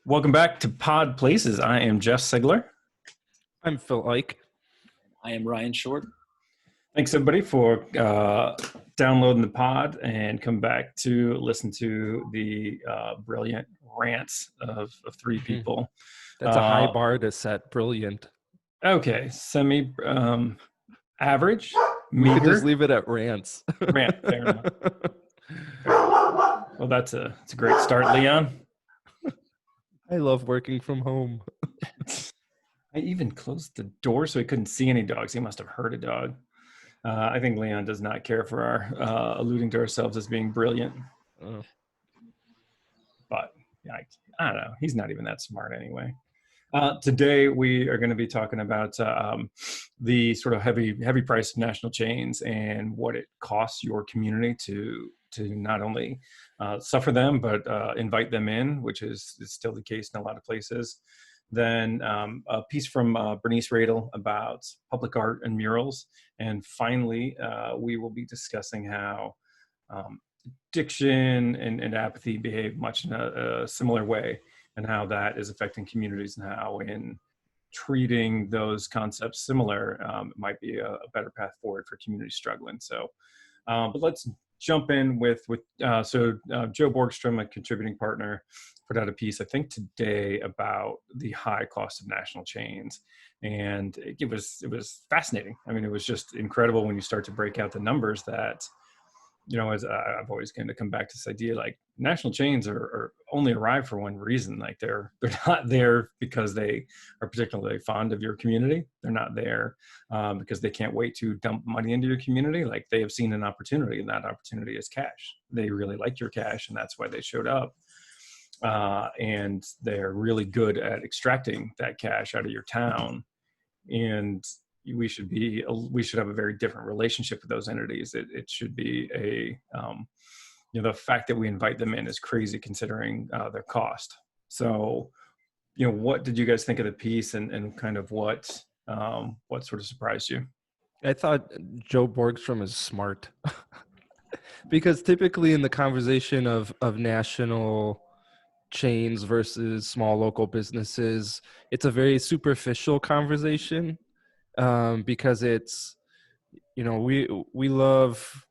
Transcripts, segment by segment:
Welcome back to Pod Places. I am Jeff Siegler. I'm Phil Eich. I am Ryan Short. Thanks everybody for downloading the pod and come back to listen to the brilliant rants of three people. That's a high bar to set. Brilliant. Okay, semi average, We could meager. just leave it at rants. Rant, fair enough. Well, it's a great start, Leon. I love working from home. I even closed the door so he couldn't see any dogs. He must have heard a dog. I think Leon does not care for our alluding to ourselves as being brilliant. Oh. But yeah, I don't know. He's not even that smart anyway. Today we are going to be talking about the sort of heavy price of national chains and what it costs your community to not only suffer them but invite them in, which is still the case in a lot of places. Then a piece from Bernice Radel about public art and murals. And finally, we will be discussing how addiction and apathy behave much in a similar way, and how that is affecting communities, and how in treating those concepts similar, it might be a better path forward for communities struggling. So, but let's jump in with Joe Borgstrom, a contributing partner, put out a piece, I think today, about the high cost of national chains. And it was fascinating. I mean, it was just incredible when you start to break out the numbers that, you know, as I've always kind of come back to this idea, like national chains are only arrived for one reason. Like they're not there because they are particularly fond of your community. They're not there because they can't wait to dump money into your community. Like they have seen an opportunity, and that opportunity is cash. They really like your cash, and that's why they showed up. And they're really good at extracting that cash out of your town. And we should have a very different relationship with those entities. It should be the fact that we invite them in is crazy considering their cost. So, what did you guys think of the piece, and kind of what sort of surprised you? I thought Joe Borgstrom is smart because typically in the conversation of national chains versus small local businesses, it's a very superficial conversation. Because it's, we love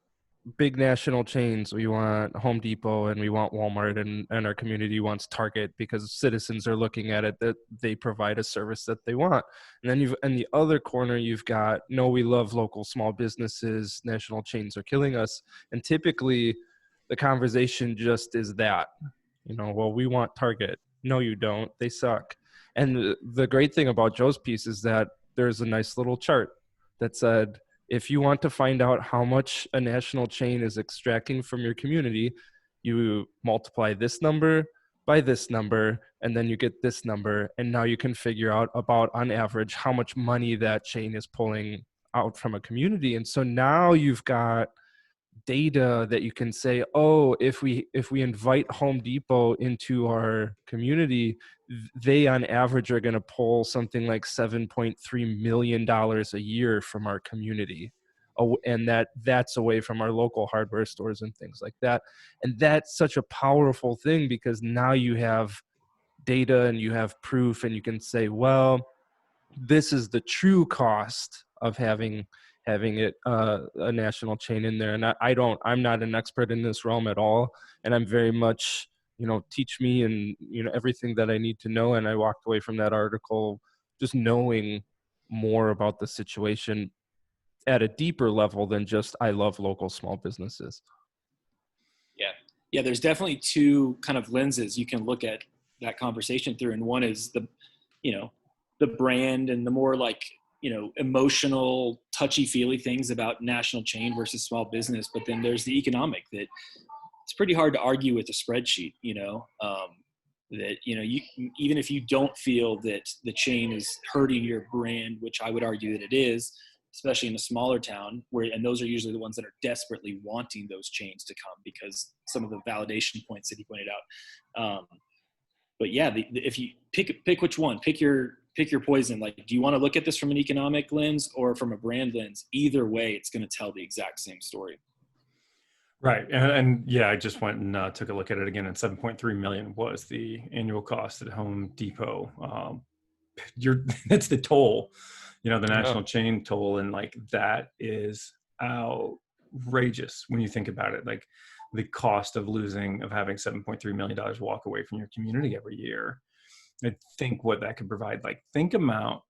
big national chains. We want Home Depot and we want Walmart, and our community wants Target because citizens are looking at it that they provide a service that they want. And then in the other corner, you've got, no, we love local small businesses. National chains are killing us. And typically the conversation just is that, well, we want Target. No, you don't. They suck. And the great thing about Joe's piece is that there's a nice little chart that said, if you want to find out how much a national chain is extracting from your community, you multiply this number by this number, and then you get this number. And now you can figure out about, on average, how much money that chain is pulling out from a community. And so now you've got data that you can say, oh, if we invite Home Depot into our community, they on average are going to pull something like $7.3 million a year from our community. And that's away from our local hardware stores and things like that. And that's such a powerful thing, because now you have data and you have proof, and you can say, well, this is the true cost of having it a national chain in there. And I'm not an expert in this realm at all, and I'm very much, teach me and everything that I need to know. And I walked away from that article just knowing more about the situation at a deeper level than just, I love local small businesses. Yeah, there's definitely two kind of lenses you can look at that conversation through, and one is the brand and the more like emotional, touchy-feely things about national chain versus small business. But then there's the economic, that it's pretty hard to argue with a spreadsheet, that, you, even if you don't feel that the chain is hurting your brand, which I would argue that it is, especially in a smaller town and those are usually the ones that are desperately wanting those chains to come because some of the validation points that he pointed out. But yeah, if you pick which one, pick your poison. Like, do you want to look at this from an economic lens or from a brand lens? Either way, it's going to tell the exact same story. Right. And yeah, I just went and took a look at it again, and 7.3 million was the annual cost at Home Depot. That's the toll, the Yeah. national chain toll. And like, that is outrageous when you think about it. Like, the cost of having $7.3 million walk away from your community every year. I think what that could provide, like, think amount,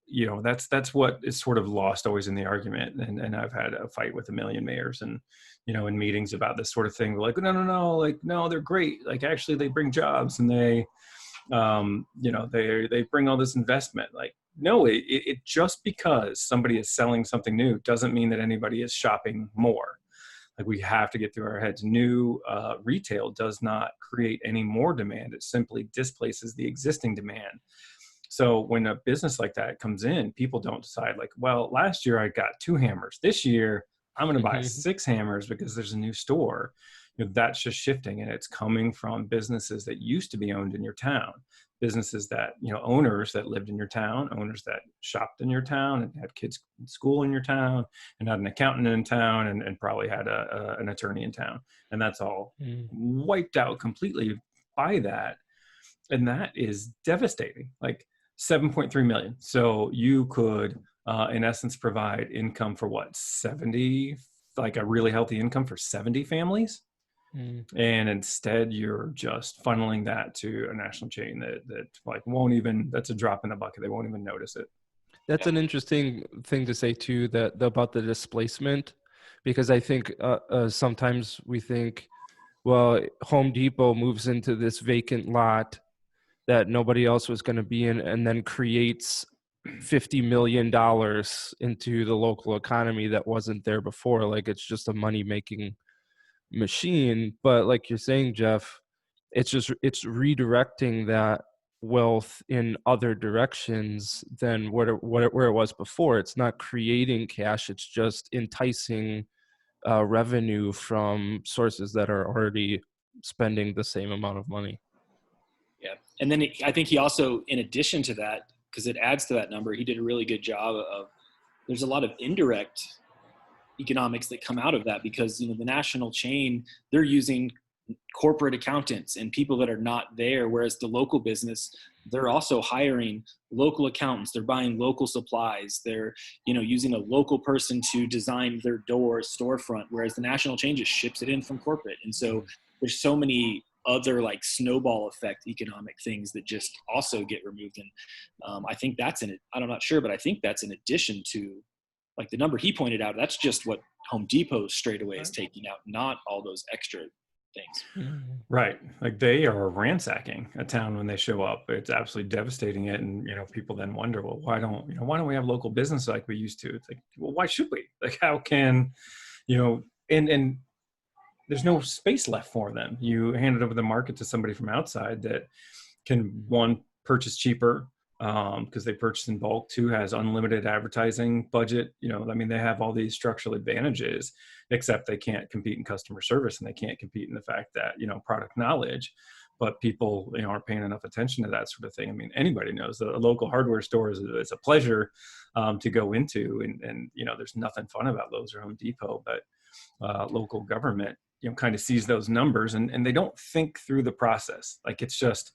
that's what is sort of lost always in the argument. And I've had a fight with a million mayors and, in meetings about this sort of thing. They're like, no, like, no, they're great. Like, actually they bring jobs, and they bring all this investment. Like, no, it just because somebody is selling something new doesn't mean that anybody is shopping more. Like, we have to get through our heads. New retail does not create any more demand. It simply displaces the existing demand. So when a business like that comes in, people don't decide like, well, last year I got 2 hammers. This year I'm going to buy 6 hammers because there's a new store. That's just shifting, and it's coming from businesses that used to be owned in your town, businesses that, owners that lived in your town, owners that shopped in your town and had kids in school in your town and had an accountant in town, and probably had an attorney in town. And that's all wiped out completely by that. And that is devastating. Like, 7.3 million. So you could, in essence, provide income for what, 70, like a really healthy income for 70 families. And instead you're just funneling that to a national chain that like won't even, that's a drop in the bucket. They won't even notice it. That's an interesting thing to say too, that about the displacement, because I think sometimes we think, well, Home Depot moves into this vacant lot that nobody else was going to be in, and then creates $50 million into the local economy that wasn't there before. Like, it's just a money making machine. But like you're saying, Jeff, it's redirecting that wealth in other directions than where it was before. It's not creating cash, it's just enticing revenue from sources that are already spending the same amount of money. Yeah. And then I think he also, in addition to that, because it adds to that number, he did a really good job of, there's a lot of indirect economics that come out of that, because, the national chain, they're using corporate accountants and people that are not there. Whereas the local business, they're also hiring local accountants. They're buying local supplies. They're, using a local person to design their storefront. Whereas the national chain just ships it in from corporate. And so there's so many other like snowball effect economic things that just also get removed. And I think that's I'm not sure, but I think that's in addition to like the number he pointed out. That's just what Home Depot straight away is taking out, not all those extra things. Right. Like, they are ransacking a town when they show up. It's absolutely devastating it. And, people then wonder, well, why don't we have local business like we used to? It's like, well, why should we? Like, how can, and there's no space left for them. You hand it over the market to somebody from outside that can, one, purchase cheaper, because they purchase in bulk, 2, has unlimited advertising budget. They have all these structural advantages, except they can't compete in customer service, and they can't compete in the fact that, product knowledge. But people, aren't paying enough attention to that sort of thing. Anybody knows that a local hardware store is a pleasure to go into, and there's nothing fun about Lowe's or Home Depot, but local government, kind of sees those numbers, and they don't think through the process. Like, it's just,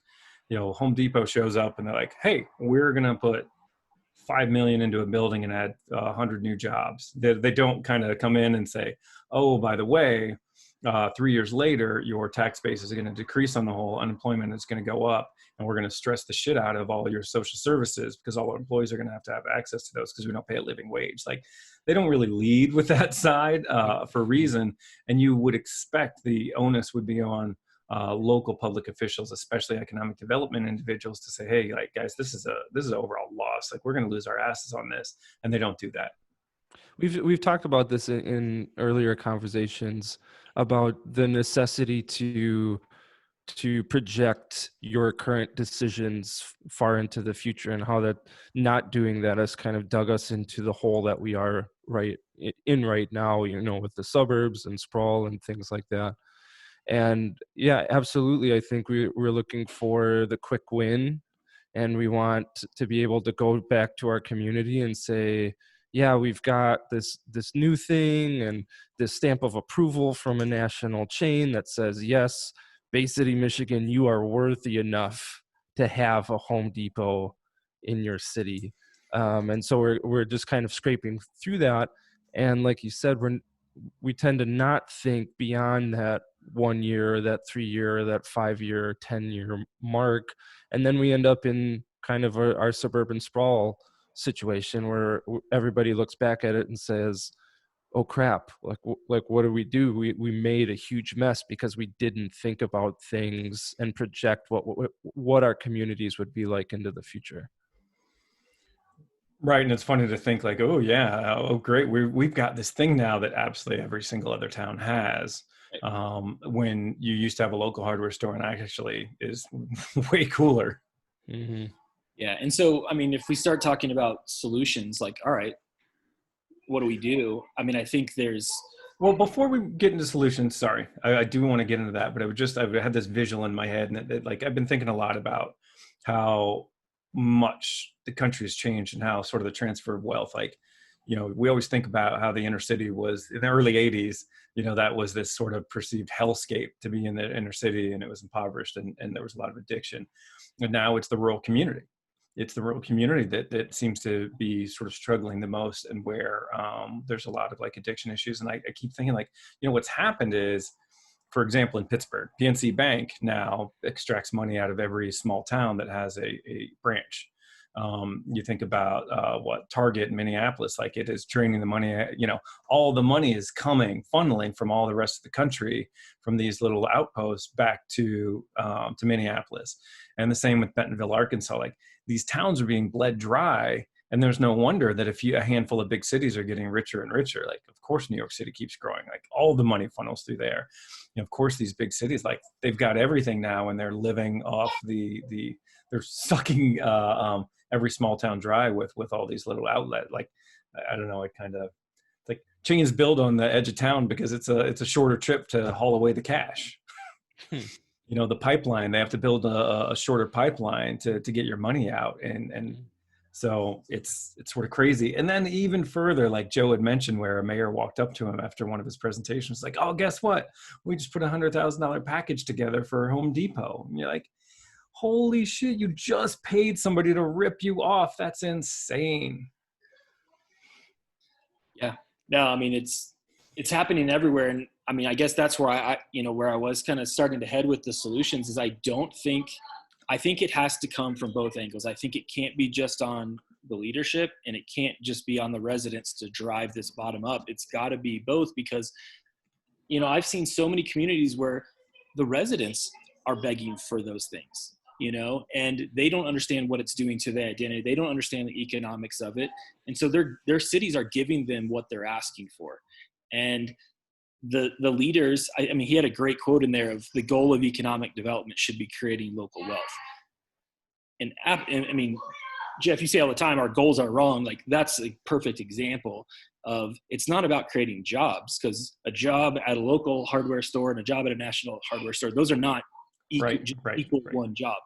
Home Depot shows up and they're like, hey, we're going to put 5 million into a building and add 100 new jobs. They don't kind of come in and say, oh, by the way, 3 years later, your tax base is going to decrease on the whole, unemployment is going to go up, and we're going to stress the shit out of all your social services because all our employees are going to have access to those because we don't pay a living wage. Like, they don't really lead with that side for a reason. And you would expect the onus would be on local public officials, especially economic development individuals, to say, hey, like, guys, this is an overall loss. Like, we're going to lose our asses on this. And they don't do that. We've talked about this in earlier conversations about the necessity to project your current decisions far into the future, and how that not doing that has kind of dug us into the hole that we are right now, with the suburbs and sprawl and things like that. And yeah, absolutely. I think we're looking for the quick win, and we want to be able to go back to our community and say, yeah, we've got this new thing and this stamp of approval from a national chain that says, yes, Bay City, Michigan, you are worthy enough to have a Home Depot in your city. And so we're just kind of scraping through that. And like you said, we tend to not think beyond that 1 year, that 3 year, that 5 year, 10-year mark. And then we end up in kind of our suburban sprawl situation where everybody looks back at it and says, oh crap, like what do? We made a huge mess because we didn't think about things and project what our communities would be like into the future. Right, and it's funny to think like, oh yeah, oh great, we've got this thing now that absolutely every single other town has. When you used to have a local hardware store, and actually is way cooler. Mm-hmm. Yeah, and so I mean, if we start talking about solutions, like, all right, what do we do? I mean, I think there's. Well, before we get into solutions, sorry, I do want to get into that, but I had this visual in my head, and like I've been thinking a lot about how much the country has changed and how sort of the transfer of wealth, like, you know, we always think about how the inner city was in the early 80s, you know, that was this sort of perceived hellscape to be in the inner city, and it was impoverished, and there was a lot of addiction. And now it's the rural community. It's the rural community that seems to be sort of struggling the most, and where there's a lot of like addiction issues. And I keep thinking like, you know, what's happened is, for example, in Pittsburgh, PNC Bank now extracts money out of every small town that has a branch. You think about what Target in Minneapolis, like it is draining the money, you know, all the money is funneling from all the rest of the country, from these little outposts back to Minneapolis. And the same with Bentonville, Arkansas. Like these towns are being bled dry. And there's no wonder that if a handful of big cities are getting richer and richer, like of course New York City keeps growing, like all the money funnels through there. You know, of course these big cities, like they've got everything now, and they're living off they're sucking every small town dry with all these little outlet. Like I don't know, it kind of like chains build on the edge of town because it's a shorter trip to haul away the cash. You know, the pipeline, they have to build a shorter pipeline to get your money out, and so it's sort of crazy. And then even further, like Joe had mentioned, where a mayor walked up to him after one of his presentations, like, oh, guess what? We just put $100,000 package together for Home Depot. And you're like, holy shit, you just paid somebody to rip you off. That's insane. Yeah, no, I mean, it's happening everywhere. And I mean, I guess that's where I you know, where I was kind of starting to head with the solutions is I think it has to come from both angles. I think it can't be just on the leadership, and it can't just be on the residents to drive this bottom up. It's got to be both, because, you know, I've seen so many communities where the residents are begging for those things, you know, and they don't understand what it's doing to their identity. They don't understand the economics of it. And so their cities are giving them what they're asking for. And the leaders, I mean, he had a great quote in there of the goal of economic development should be creating local wealth. And I mean, Jeff, you say all the time, our goals are wrong. Like that's a perfect example of, it's not about creating jobs, because a job at a local hardware store and a job at a national hardware store, those are not equal one job.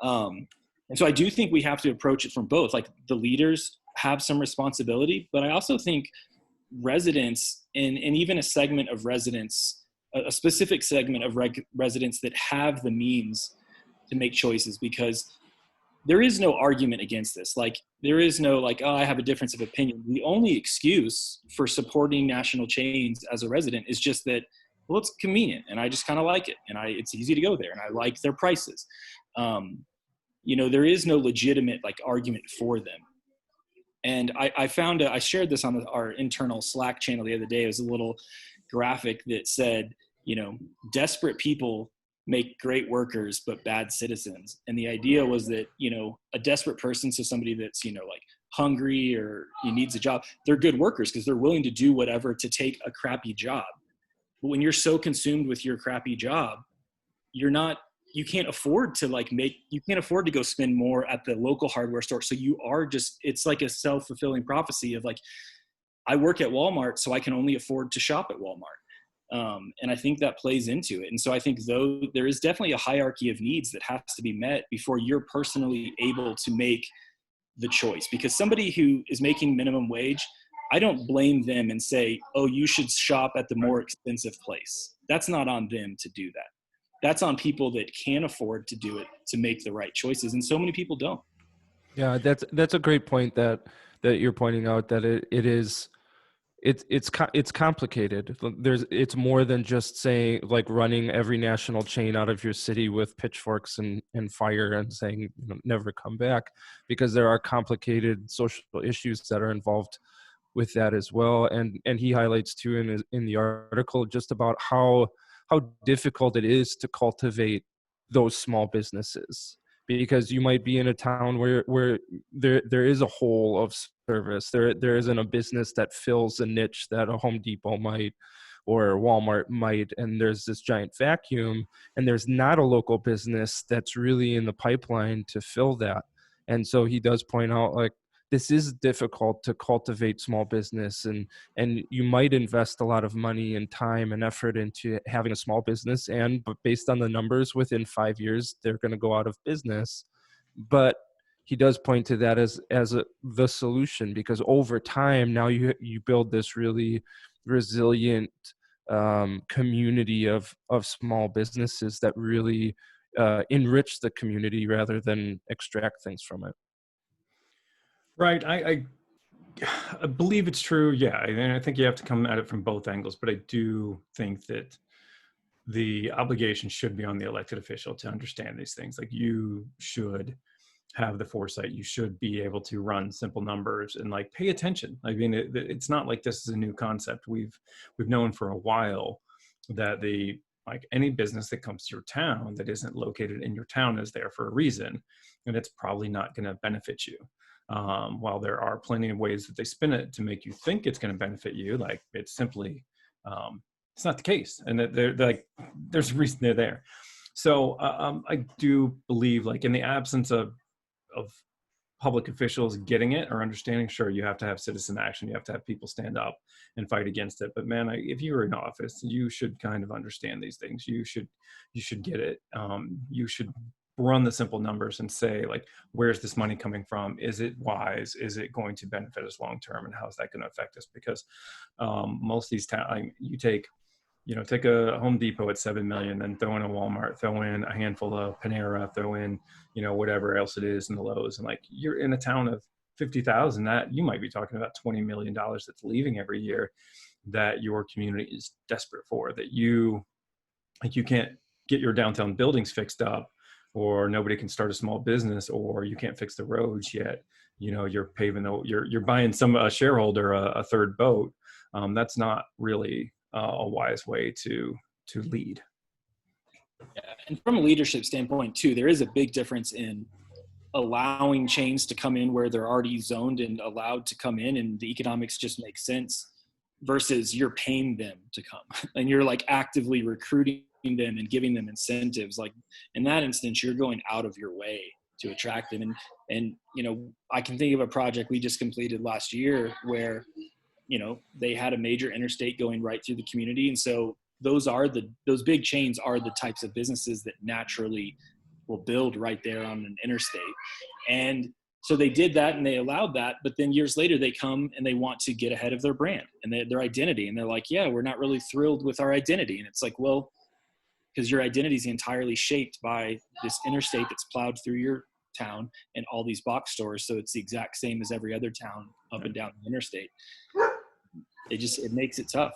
And so I do think we have to approach it from both. Like the leaders have some responsibility, but I also think residents and even a segment of residents, a specific segment of residents that have the means to make choices, because there is no argument against this. Like there is no like, oh, I have a difference of opinion. The only excuse for supporting national chains as a resident is just that, well, it's convenient and I just kind of like it, and it's easy to go there and I like their prices. You know, there is no legitimate like argument for them. And I found I shared this on our internal Slack channel the other day. It was a little graphic that said, you know, desperate people make great workers, but bad citizens. And the idea was that, you know, a desperate person, so somebody that's, you know, like hungry or he needs a job, they're good workers because they're willing to do whatever to take a crappy job. But when you're so consumed with your crappy job, you can't afford to go spend more at the local hardware store. So it's like a self-fulfilling prophecy of like, I work at Walmart, so I can only afford to shop at Walmart. And I think that plays into it. And so I think though there is definitely a hierarchy of needs that has to be met before you're personally able to make the choice, because somebody who is making minimum wage, I don't blame them and say, oh, you should shop at the more expensive place. That's not on them to do that. That's on people that can afford to do it, to make the right choices. And so many people don't. Yeah, that's a great point that you're pointing out, that it's complicated. It's more than just saying, like, running every national chain out of your city with pitchforks and fire and saying, you know, never come back, because there are complicated social issues that are involved with that as well. And he highlights too in the article just about how difficult it is to cultivate those small businesses, because you might be in a town where there is a hole of service. There isn't a business that fills a niche that a Home Depot might or Walmart might, and there's this giant vacuum, and there's not a local business that's really in the pipeline to fill that. And so he does point out, like, this is difficult to cultivate small business, and you might invest a lot of money and time and effort into having a small business, but based on the numbers, within 5 years they're going to go out of business. But he does point to that as the solution, because over time now you build this really resilient community of small businesses that really enrich the community rather than extract things from it. Right. I believe it's true. Yeah. And I think you have to come at it from both angles, but I do think that the obligation should be on the elected official to understand these things. Like, you should have the foresight. You should be able to run simple numbers and, like, pay attention. I mean, it's not like this is a new concept. We've known for a while that like, any business that comes to your town that isn't located in your town is there for a reason, and it's probably not going to benefit you. While there are plenty of ways that they spin it to make you think it's going to benefit you, like, it's simply, it's not the case. And that they're like, there's a reason they're there. So I do believe, like, in the absence of public officials getting it or understanding, sure, you have to have citizen action. You have to have people stand up and fight against it. But man, if you were in office, you should kind of understand these things. You should get it. You should run the simple numbers and say, like, where's this money coming from? Is it wise? Is it going to benefit us long term? And how is that going to affect us? Because most of these towns, you take a Home Depot at 7 million, then throw in a Walmart, throw in a handful of Panera, throw in, whatever else it is in the Lowe's. And, like, you're in a town of 50,000, that you might be talking about $20 million that's leaving every year, that your community is desperate for, that you can't get your downtown buildings fixed up, or nobody can start a small business, or you can't fix the roads yet. You're paving you're buying a shareholder a third boat. That's not really a wise way to lead. Yeah. And from a leadership standpoint too, there is a big difference in allowing chains to come in where they're already zoned and allowed to come in, and the economics just make sense, versus you're paying them to come and you're, like, actively recruiting them and giving them incentives. Like, in that instance, you're going out of your way to attract them. And I can think of a project we just completed last year where they had a major interstate going right through the community. And so those big chains are the types of businesses that naturally will build right there on an interstate. And so they did that and they allowed that, but then years later they come and they want to get ahead of their brand and their identity. And they're like, yeah, we're not really thrilled with our identity. And it's like, well, because your identity is entirely shaped by this interstate that's plowed through your town and all these box stores. So it's the exact same as every other town up and down the interstate. It makes it tough.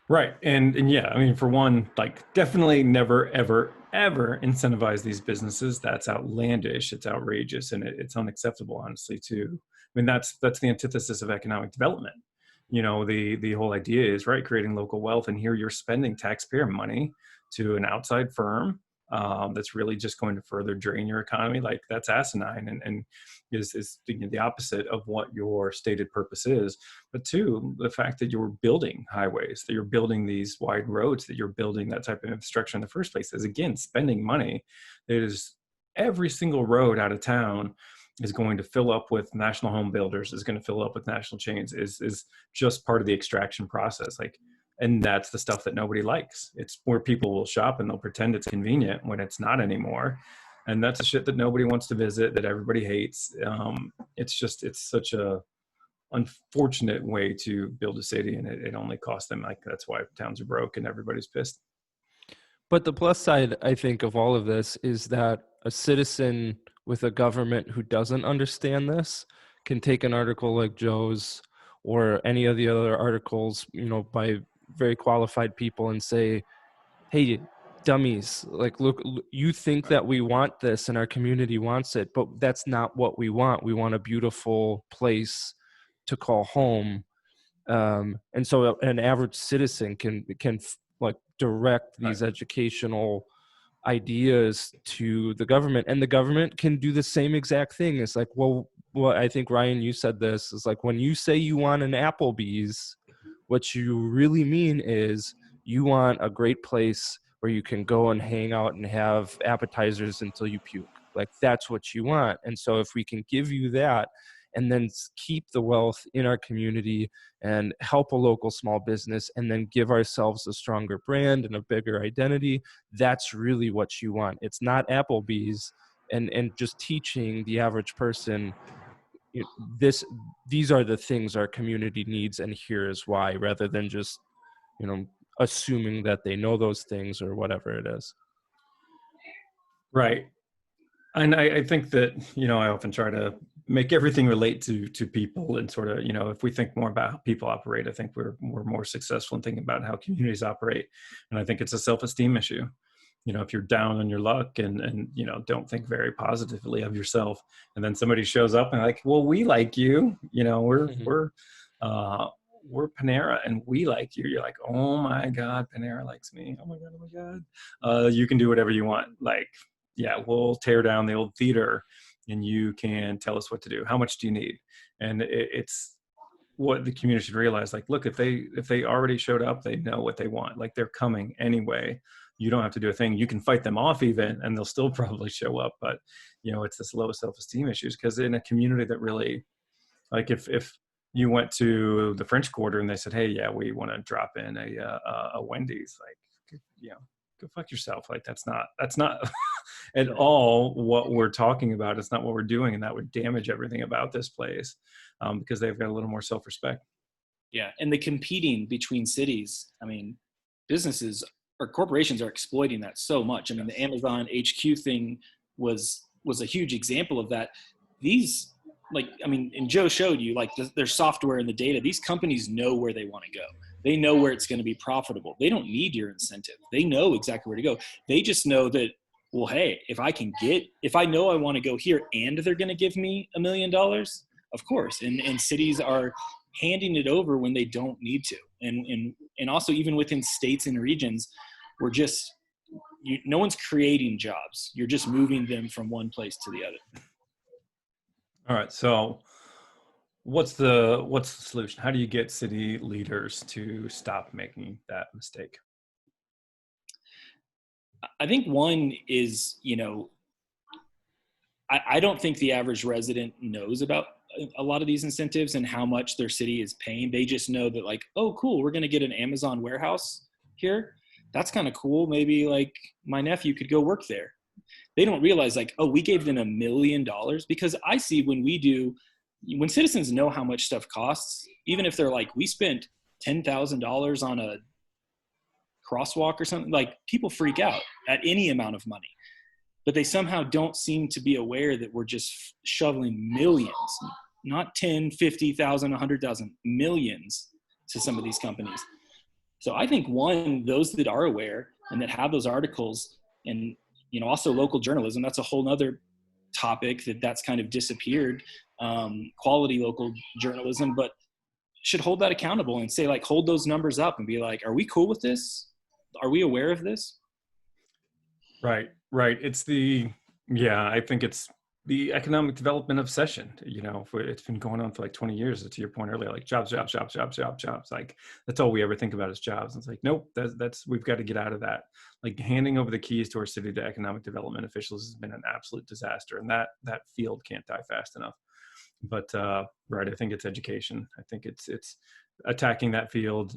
Right. And yeah, I mean, for one, like, definitely never, ever, ever incentivize these businesses. That's outlandish. It's outrageous. And it's unacceptable, honestly, too. I mean, that's the antithesis of economic development. The whole idea is, right, creating local wealth. And here you're spending taxpayer money to an outside firm that's really just going to further drain your economy. Like, that's asinine and is the opposite of what your stated purpose is. But two, the fact that you're building highways, that you're building these wide roads, that you're building that type of infrastructure in the first place is, again, spending money. It is every single road out of town is going to fill up with national home builders, is going to fill up with national chains, is just part of the extraction process. Like, and that's the stuff that nobody likes. It's where people will shop and they'll pretend it's convenient when it's not anymore. And that's the shit that nobody wants to visit, that everybody hates. It's such a unfortunate way to build a city, and it only costs them, like, that's why towns are broke and everybody's pissed. But the plus side, I think, of all of this is that a citizen with a government who doesn't understand this can take an article like Joe's or any of the other articles, by very qualified people and say, hey, dummies, like, look, you think that we want this and our community wants it, but that's not what we want. We want a beautiful place to call home. And so an average citizen can like direct these educational ideas to the government, and the government can do the same exact thing. It's like, well, I think, Ryan, you said this, is like, when you say you want an Applebee's, what you really mean is you want a great place where you can go and hang out and have appetizers until you puke. Like, that's what you want. And so if we can give you that and then keep the wealth in our community and help a local small business and then give ourselves a stronger brand and a bigger identity, that's really what you want. It's not Applebee's and just teaching the average person, these are the things our community needs and here is why, rather than just, assuming that they know those things or whatever it is. Right. And I think that, I often try to make everything relate to people, and sort of, if we think more about how people operate, I think we're more successful in thinking about how communities operate. And I think it's a self-esteem issue. If you're down on your luck and don't think very positively of yourself, and then somebody shows up and like, well, we like you, we're Panera and we like you. You're like, oh my God, Panera likes me. Oh my God. You can do whatever you want. Like, yeah, we'll tear down the old theater and you can tell us what to do. How much do you need? And it's what the community should realize. Like, look, if they already showed up, they know what they want. Like, they're coming anyway. You don't have to do a thing. You can fight them off even, and they'll still probably show up. But, it's this low self-esteem issues, because in a community that really, like, if you went to the French Quarter and they said, hey, yeah, we want to drop in a Wendy's, like, go fuck yourself. Like, that's not at all what we're talking about. It's not what we're doing. And that would damage everything about this place, because they've got a little more self-respect. Yeah. And the competing between cities, I mean, businesses or corporations are exploiting that so much. I mean, the Amazon HQ thing was a huge example of that. These, and Joe showed you, like, their software and the data. These companies know where they want to go. They know where it's going to be profitable. They don't need your incentive. They know exactly where to go. They just know that, well, hey, if I know I want to go here and they're going to give me $1 million, of course. And cities are handing it over when they don't need to. And also, even within states and regions, no one's creating jobs. You're just moving them from one place to the other. All right. So what's the solution? How do you get city leaders to stop making that mistake? I think one is, I don't think the average resident knows about a lot of these incentives and how much their city is paying. They just know that, like, oh, cool, we're going to get an Amazon warehouse here. That's kind of cool. Maybe, like, my nephew could go work there. They don't realize, like, oh, we gave them $1 million, because I see when citizens know how much stuff costs, even if they're like, we spent $10,000 on a crosswalk or something, like, people freak out at any amount of money, but they somehow don't seem to be aware that we're just shoveling millions, not 10, 50,000, 100,000, millions to some of these companies. So I think, one, those that are aware and that have those articles, and, also local journalism, that's a whole nother topic that's kind of disappeared, quality local journalism, but should hold that accountable and say, like, hold those numbers up and be like, are we cool with this? Are we aware of this? Right. I think it's the economic development obsession. It's been going on for like 20 years. To your point earlier, like, jobs. Like, that's all we ever think about is jobs. And it's like, nope, we've got to get out of that. Like, handing over the keys to our city to economic development officials has been an absolute disaster. And that field can't die fast enough. But right, I think it's education. I think it's attacking that field,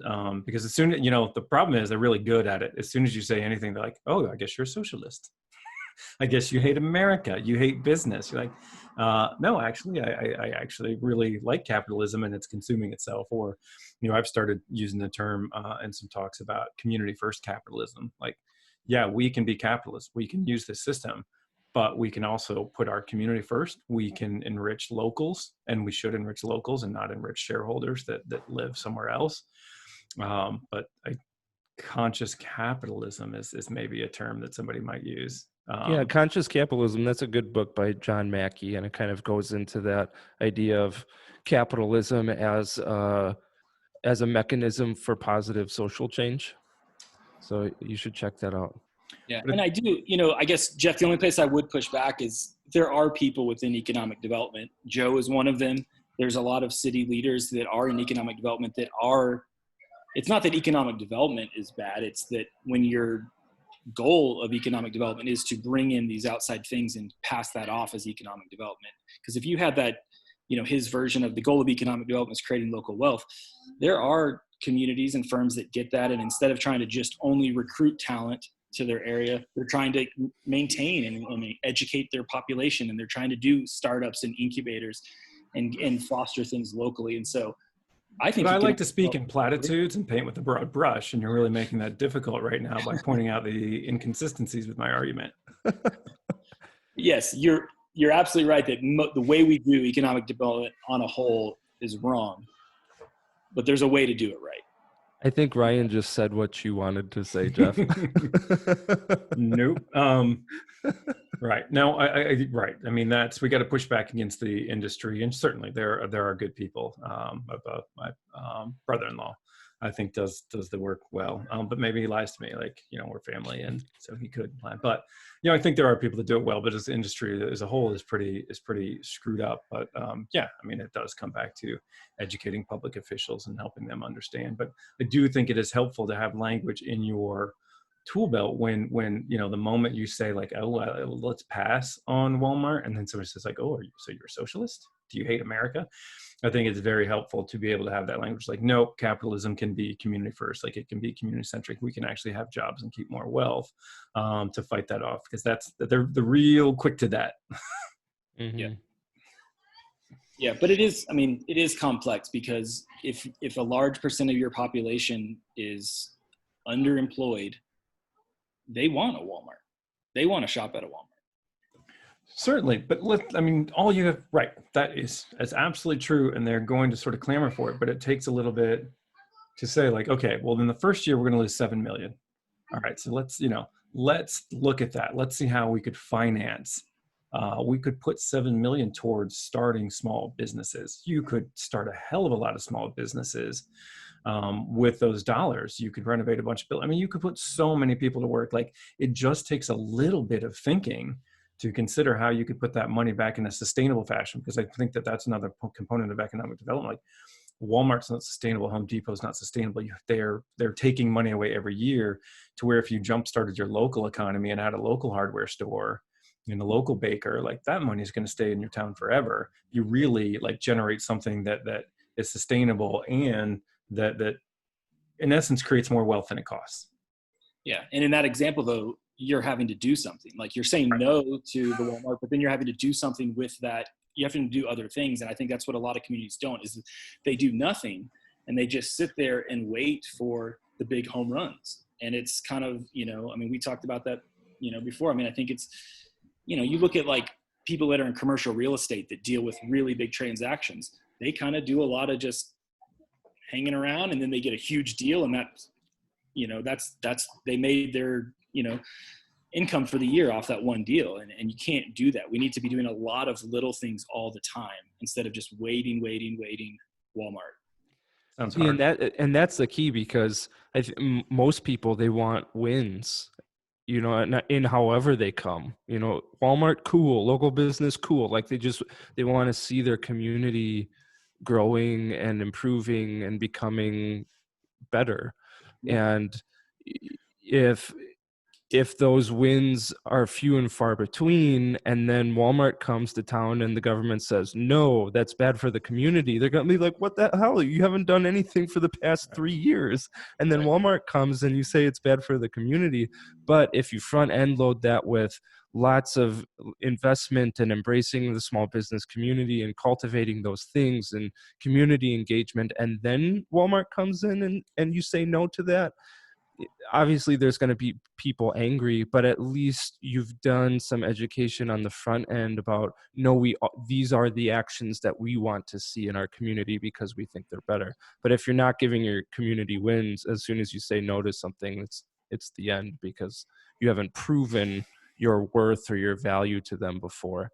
because as soon as, the problem is they're really good at it. As soon as you say anything, they're like, oh, I guess you're a socialist. I guess you hate America, you hate business. You're like, no, actually, I actually really like capitalism and it's consuming itself. Or, I've started using the term in some talks about community first capitalism. Like, yeah, we can be capitalists, we can use this system, but we can also put our community first. We can enrich locals, and we should enrich locals and not enrich shareholders that live somewhere else. But conscious capitalism is maybe a term that somebody might use. Yeah, Conscious Capitalism, that's a good book by John Mackey, and it kind of goes into that idea of capitalism as a mechanism for positive social change. So you should check that out. Yeah, and I do, I guess, Jeff, the only place I would push back is there are people within economic development. Joe is one of them. There's a lot of city leaders that are in economic development that are, it's not that economic development is bad, it's that when your goal of economic development is to bring in these outside things and pass that off as economic development. Because if you had that, his version of the goal of economic development is creating local wealth, there are communities and firms that get that, and instead of trying to just only recruit talent to their area, they're trying to maintain and educate their population, and they're trying to do startups and incubators and foster things locally. And so I think I like to speak in platitudes and paint with a broad brush, and you're really making that difficult right now by pointing out the inconsistencies with my argument. Yes, you're absolutely right that the way we do economic development on a whole is wrong, but there's a way to do it right. I think Ryan just said what you wanted to say, Jeff. Nope. Right. No, right. I mean, we got to push back against the industry, and certainly there are good people. My brother-in-law, I think, does the work well, but maybe he lies to me, like, we're family, and so he could lie. But I think there are people that do it well, but as the industry as a whole is pretty screwed up. But yeah, I mean, it does come back to educating public officials and helping them understand. But I do think it is helpful to have language in your tool belt when the moment you say, like, oh, let's pass on Walmart, and then somebody says, like, oh, so you're a socialist? Do you hate America? I think it's very helpful to be able to have that language, like, no, capitalism can be community first, like it can be community centric. We can actually have jobs and keep more wealth, to fight that off, because they're real quick to that. Mm-hmm. Yeah, but it is complex, because if a large percent of your population is underemployed, they want a Walmart. They want to shop at a Walmart. Certainly, but all you have, right, that's absolutely true, and they're going to sort of clamor for it, but it takes a little bit to say, like, okay, well, in the first year, we're going to lose 7 million. All right, so let's look at that. Let's see how we could finance. We could put 7 million towards starting small businesses. You could start a hell of a lot of small businesses with those dollars. You could renovate a bunch of buildings. I mean, you could put so many people to work. Like, it just takes a little bit of thinking to consider how you could put that money back in a sustainable fashion, because I think that's another component of economic development. Like, Walmart's not sustainable, Home Depot's not sustainable. They're taking money away every year, to where if you jump started your local economy and had a local hardware store and a local baker, like, that money is going to stay in your town forever. You really, like, generate something that is sustainable, and that in essence creates more wealth than it costs. Yeah, and in that example, though, you're having to do something. Like, you're saying no to the Walmart, but then you're having to do something with that. You have to do other things. And I think that's what a lot of communities don't, is they do nothing, and they just sit there and wait for the big home runs. And it's kind of, we talked about that, before. I think it's, you look at, like, people that are in commercial real estate that deal with really big transactions. They kind of do a lot of just hanging around, and then they get a huge deal, and that's they made their income for the year off that one deal, and you can't do that. We need to be doing a lot of little things all the time, instead of just waiting Walmart. Sounds hard. And that's the key, because most people, they want wins, in however they come. Walmart, cool. Local business, cool. Like, they want to see their community growing and improving and becoming better. Yeah. And if if those wins are few and far between, and then Walmart comes to town and the government says, no, that's bad for the community, they're going to be like, what the hell? You haven't done anything for the past 3 years. And then Walmart comes and you say it's bad for the community. But if you front end load that with lots of investment and embracing the small business community and cultivating those things and community engagement, and then Walmart comes in and you say no to that, obviously there's going to be people angry, but at least you've done some education on the front end about, no, these are the actions that we want to see in our community because we think they're better. But if you're not giving your community wins, as soon as you say no to something, it's the end, because you haven't proven your worth or your value to them before.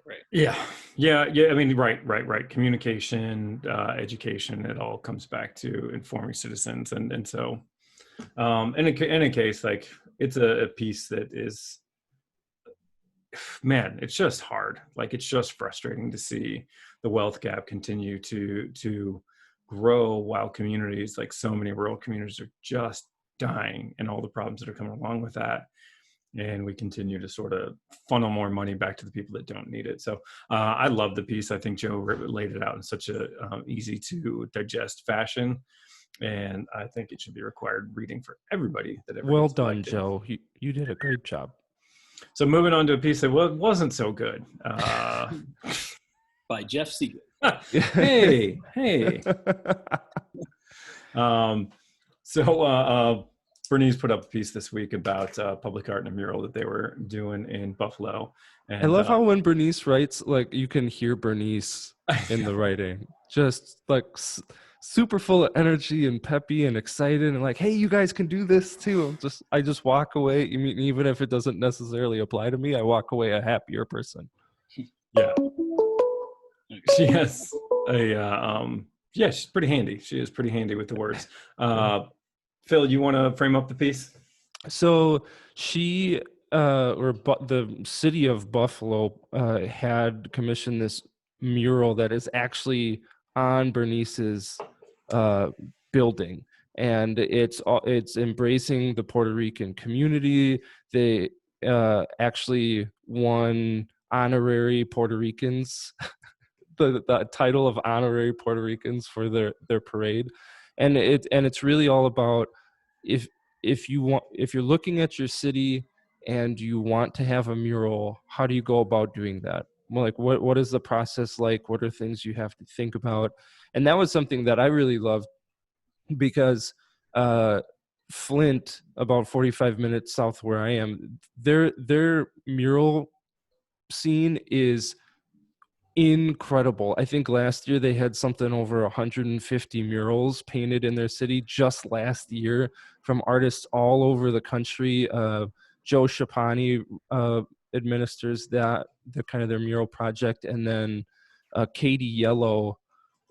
Right. Yeah. I mean, right. Communication, education, it all comes back to informing citizens. And so, in a case, like, it's a piece that is, man, it's just hard. Like, it's just frustrating to see the wealth gap continue to grow while communities, like so many rural communities, are just dying, and all the problems that are coming along with that. And we continue to sort of funnel more money back to the people that don't need it. So I love the piece. I think Joe laid it out in such a easy to digest fashion, and I think it should be required reading for everybody that ever Well gets done, elected. Joe. You did a great job. So moving on to a piece that wasn't so good. By Jeff Siegler. Hey. Bernice put up a piece this week about public art and a mural that they were doing in Buffalo. And I love how when Bernice writes, like, you can hear Bernice in the writing, just like super full of energy and peppy and excited, and like, hey, you guys can do this too. I just walk away. I mean, even if it doesn't necessarily apply to me, I walk away a happier person. Yeah, she has yeah, she's pretty handy. She is pretty handy with the words. Phil, you want to frame up the piece? So she the city of Buffalo had commissioned this mural that is actually on Bernice's building, and it's embracing the Puerto Rican community. They actually won honorary Puerto Ricans, the title of honorary Puerto Ricans for their parade, and it's really all about, if you're looking at your city and you want to have a mural, how do you go about doing that? Well, like, what is the process like? What are things you have to think about? And that was something that I really loved, because Flint, about 45 minutes south where I am, their mural scene is incredible. I think last year they had something over 150 murals painted in their city just last year from artists all over the country. Joe Shapani administers the kind of their mural project, and then Katie Yellow,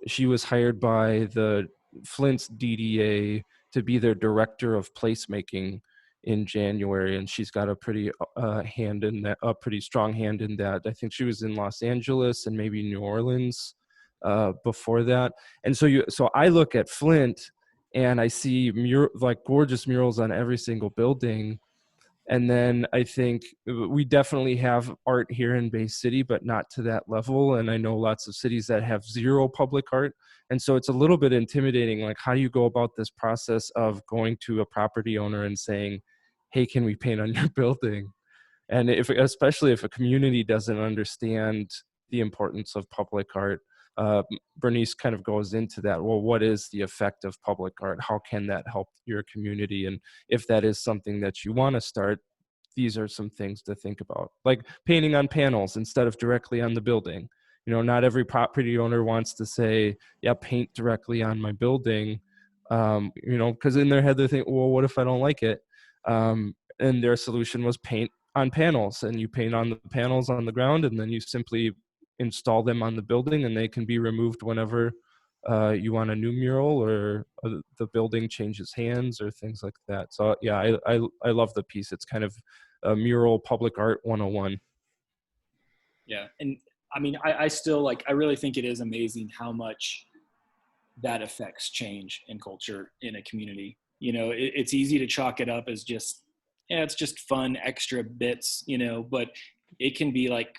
she was hired by the Flint's DDA to be their director of placemaking in January, and she's got a pretty hand in that, a pretty strong hand in that. I think she was in Los Angeles and maybe New Orleans before that. And so I look at Flint and I see like gorgeous murals on every single building. And then I think we definitely have art here in Bay City, but not to that level. And I know lots of cities that have zero public art. And so it's a little bit intimidating. Like, how do you go about this process of going to a property owner and saying, hey, can we paint on your building? And especially if a community doesn't understand the importance of public art, Bernice kind of goes into that. Well, what is the effect of public art? How can that help your community? And if that is something that you want to start, these are some things to think about, like painting on panels instead of directly on the building. You know, not every property owner wants to say, yeah, paint directly on my building, you know, because in their head they think, well, what if I don't like it? And their solution was paint on panels, and you paint on the panels on the ground, and then you simply install them on the building, and they can be removed whenever you want a new mural, or the building changes hands, or things like that. So yeah, I love the piece. It's kind of a mural public art 101. Yeah. And I mean, I still, like, I really think it is amazing how much that affects change in culture in a community. it's easy to chalk it up as just, yeah, it's just fun extra bits, but it can be like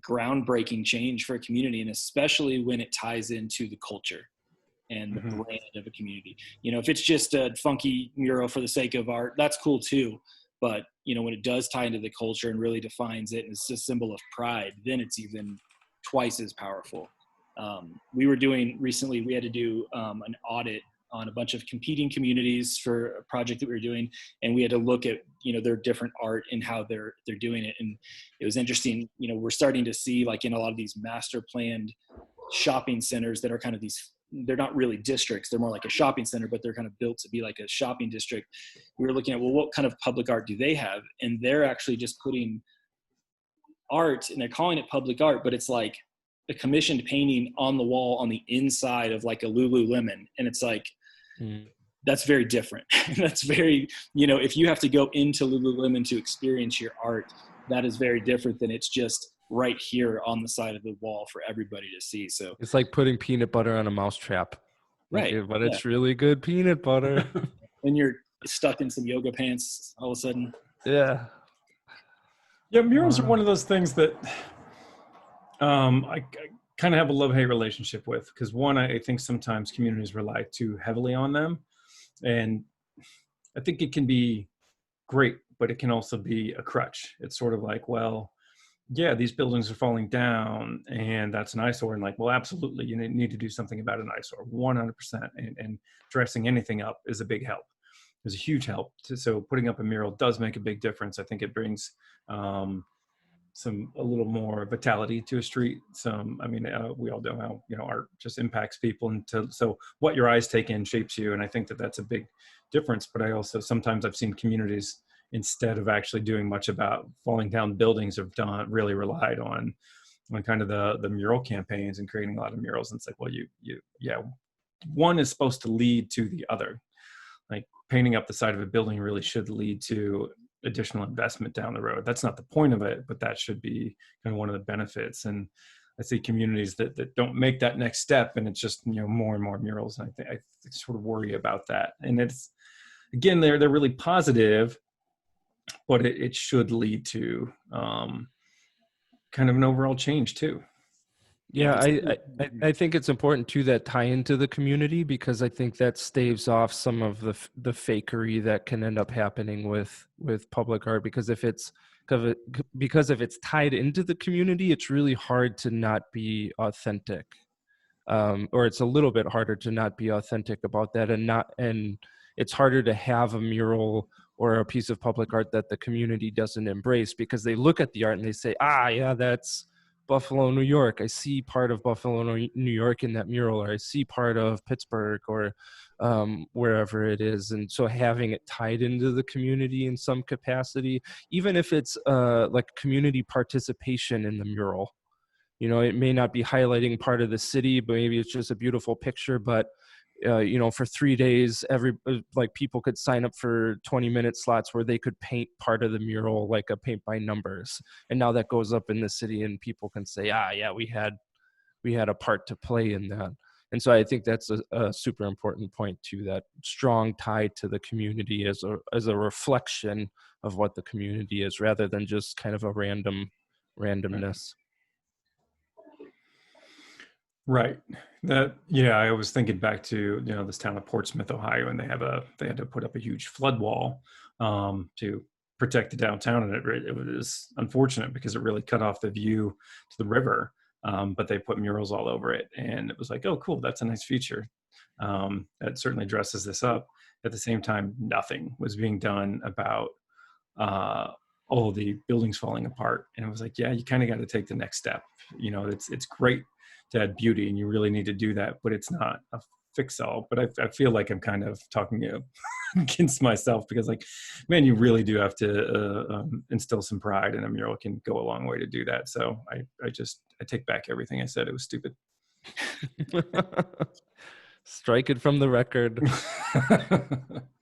groundbreaking change for a community, and especially when it ties into the culture and the brand of a community. If it's just a funky mural for the sake of art, that's cool too. But, when it does tie into the culture and really defines it, and it's a symbol of pride, then it's even twice as powerful. We had to do an audit on a bunch of competing communities for a project that we were doing. And we had to look at, their different art and how they're doing it. And it was interesting, we're starting to see, like, in a lot of these master planned shopping centers that are kind of they're not really districts. They're more like a shopping center, but they're kind of built to be like a shopping district. We were looking at, well, what kind of public art do they have? And they're actually just putting art, and they're calling it public art, but it's like a commissioned painting on the wall on the inside of like a Lululemon. And it's like, that's very different. That's very, if you have to go into Lululemon to experience your art, that is very different than it's just right here on the side of the wall for everybody to see. So it's like putting peanut butter on a mousetrap. Right. Okay, but it's really good peanut butter. And you're stuck in some yoga pants all of a sudden. Yeah. Yeah, murals are one of those things that I kind of have a love-hate relationship with, because one, I think sometimes communities rely too heavily on them. And I think it can be great, but it can also be a crutch. It's sort of like, well, yeah, these buildings are falling down and that's an eyesore. And like, well, absolutely, you need to do something about an eyesore, 100%. And dressing anything up is a big help. There's a huge help. So putting up a mural does make a big difference. I think it brings a little more vitality to a street. We all know how, art just impacts people. And so what your eyes take in shapes you. And I think that that's a big difference. But I also, sometimes I've seen communities, instead of actually doing much about falling down buildings, have really relied on kind of the mural campaigns and creating a lot of murals. And it's like, well, one is supposed to lead to the other. Like painting up the side of a building really should lead to additional investment down the road. That's not the point of it, but that should be kind of one of the benefits. And I see communities that don't make that next step, and it's just, more and more murals. And I sort of worry about that. And it's, again, they're really positive, but it should lead to kind of an overall change too. Yeah, I think it's important too that tie into the community, because I think that staves off some of the fakery that can end up happening with public art. Because if it's tied into the community, it's really hard to not be authentic, or it's a little bit harder to not be authentic about that, and it's harder to have a mural or a piece of public art that the community doesn't embrace, because they look at the art and they say, yeah, that's Buffalo, New York. I see part of Buffalo, New York in that mural, or I see part of Pittsburgh, or wherever it is. And so having it tied into the community in some capacity, even if it's like community participation in the mural, it may not be highlighting part of the city, but maybe it's just a beautiful picture. But for 3 days, people could sign up for 20-minute slots where they could paint part of the mural, like a paint by numbers. And now that goes up in the city, and people can say, yeah, we had a part to play in that. And so I think that's a super important point too, that strong tie to the community as a reflection of what the community is, rather than just kind of a randomness. Right. I was thinking back to, this town of Portsmouth, Ohio, and they had to put up a huge flood wall to protect the downtown. And it was unfortunate because it really cut off the view to the river. But they put murals all over it, and it was like, oh, cool. That's a nice feature. That certainly dresses this up. At the same time, nothing was being done about all the buildings falling apart. And it was like, yeah, you kind of got to take the next step. It's great to add beauty, and you really need to do that, but it's not a fix-all. But I feel like I'm kind of talking against myself, because like, man, you really do have to instill some pride, and a mural can go a long way to do that. So I take back everything I said. It was stupid. Strike it from the record.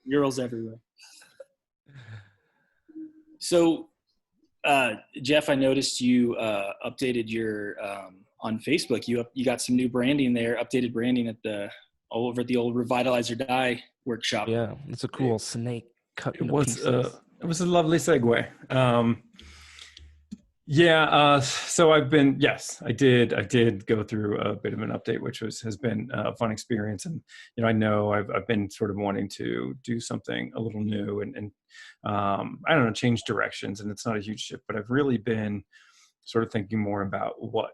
Murals everywhere. So Jeff, I noticed you updated your on Facebook. You got some new branding there, updated branding at the all over at the old Revitalize or Die workshop. Yeah, it's a cool snake cut It into was pieces. it was a lovely segue. So I did go through a bit of an update, which has been a fun experience. And, I know I've been sort of wanting to do something a little new and I don't know, change directions. And it's not a huge shift, but I've really been sort of thinking more about what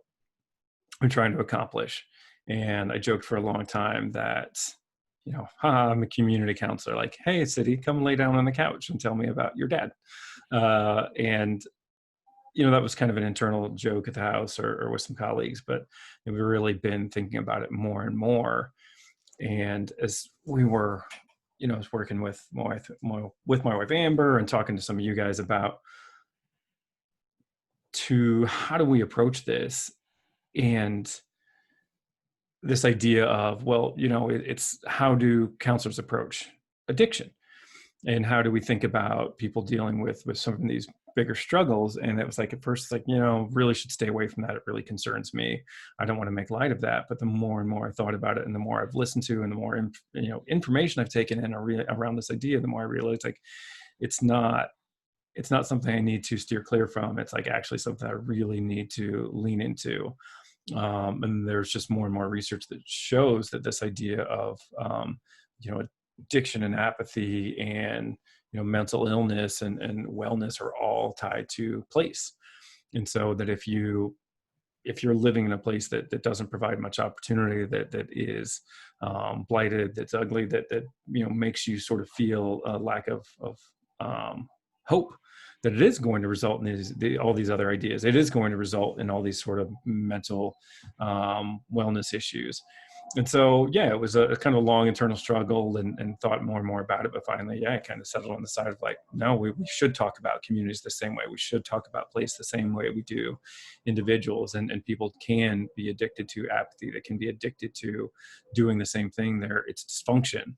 I'm trying to accomplish. And I joked for a long time that, I'm a community counselor. Like, hey, city, come lay down on the couch and tell me about your dad. And that was kind of an internal joke at the house or with some colleagues, but we've really been thinking about it more and more. And as we were, I was working with my wife Amber and talking to some of you guys about how do we approach this, and this idea of, well, it's how do counselors approach addiction, and how do we think about people dealing with some of these bigger struggles. And it was like, at first, like, really should stay away from that. It really concerns me. I don't want to make light of that. But the more and more I thought about it, and the more I've listened to, and the more information I've taken in around this idea, the more I realized, like, it's not something I need to steer clear from. It's like actually something I really need to lean into. And there's just more and more research that shows that this idea of addiction and apathy and mental illness and wellness are all tied to place. And so that if you're living in a place that doesn't provide much opportunity, that is blighted, that's ugly, that makes you sort of feel a lack of hope, that it is going to result in all these other ideas. It is going to result in all these sort of mental wellness issues. And so, it was a kind of long internal struggle, and thought more and more about it. But finally, I kind of settled on the side of like, no, we should talk about communities the same way. We should talk about place the same way we do individuals. And people can be addicted to apathy. They can be addicted to doing the same thing. It's dysfunction.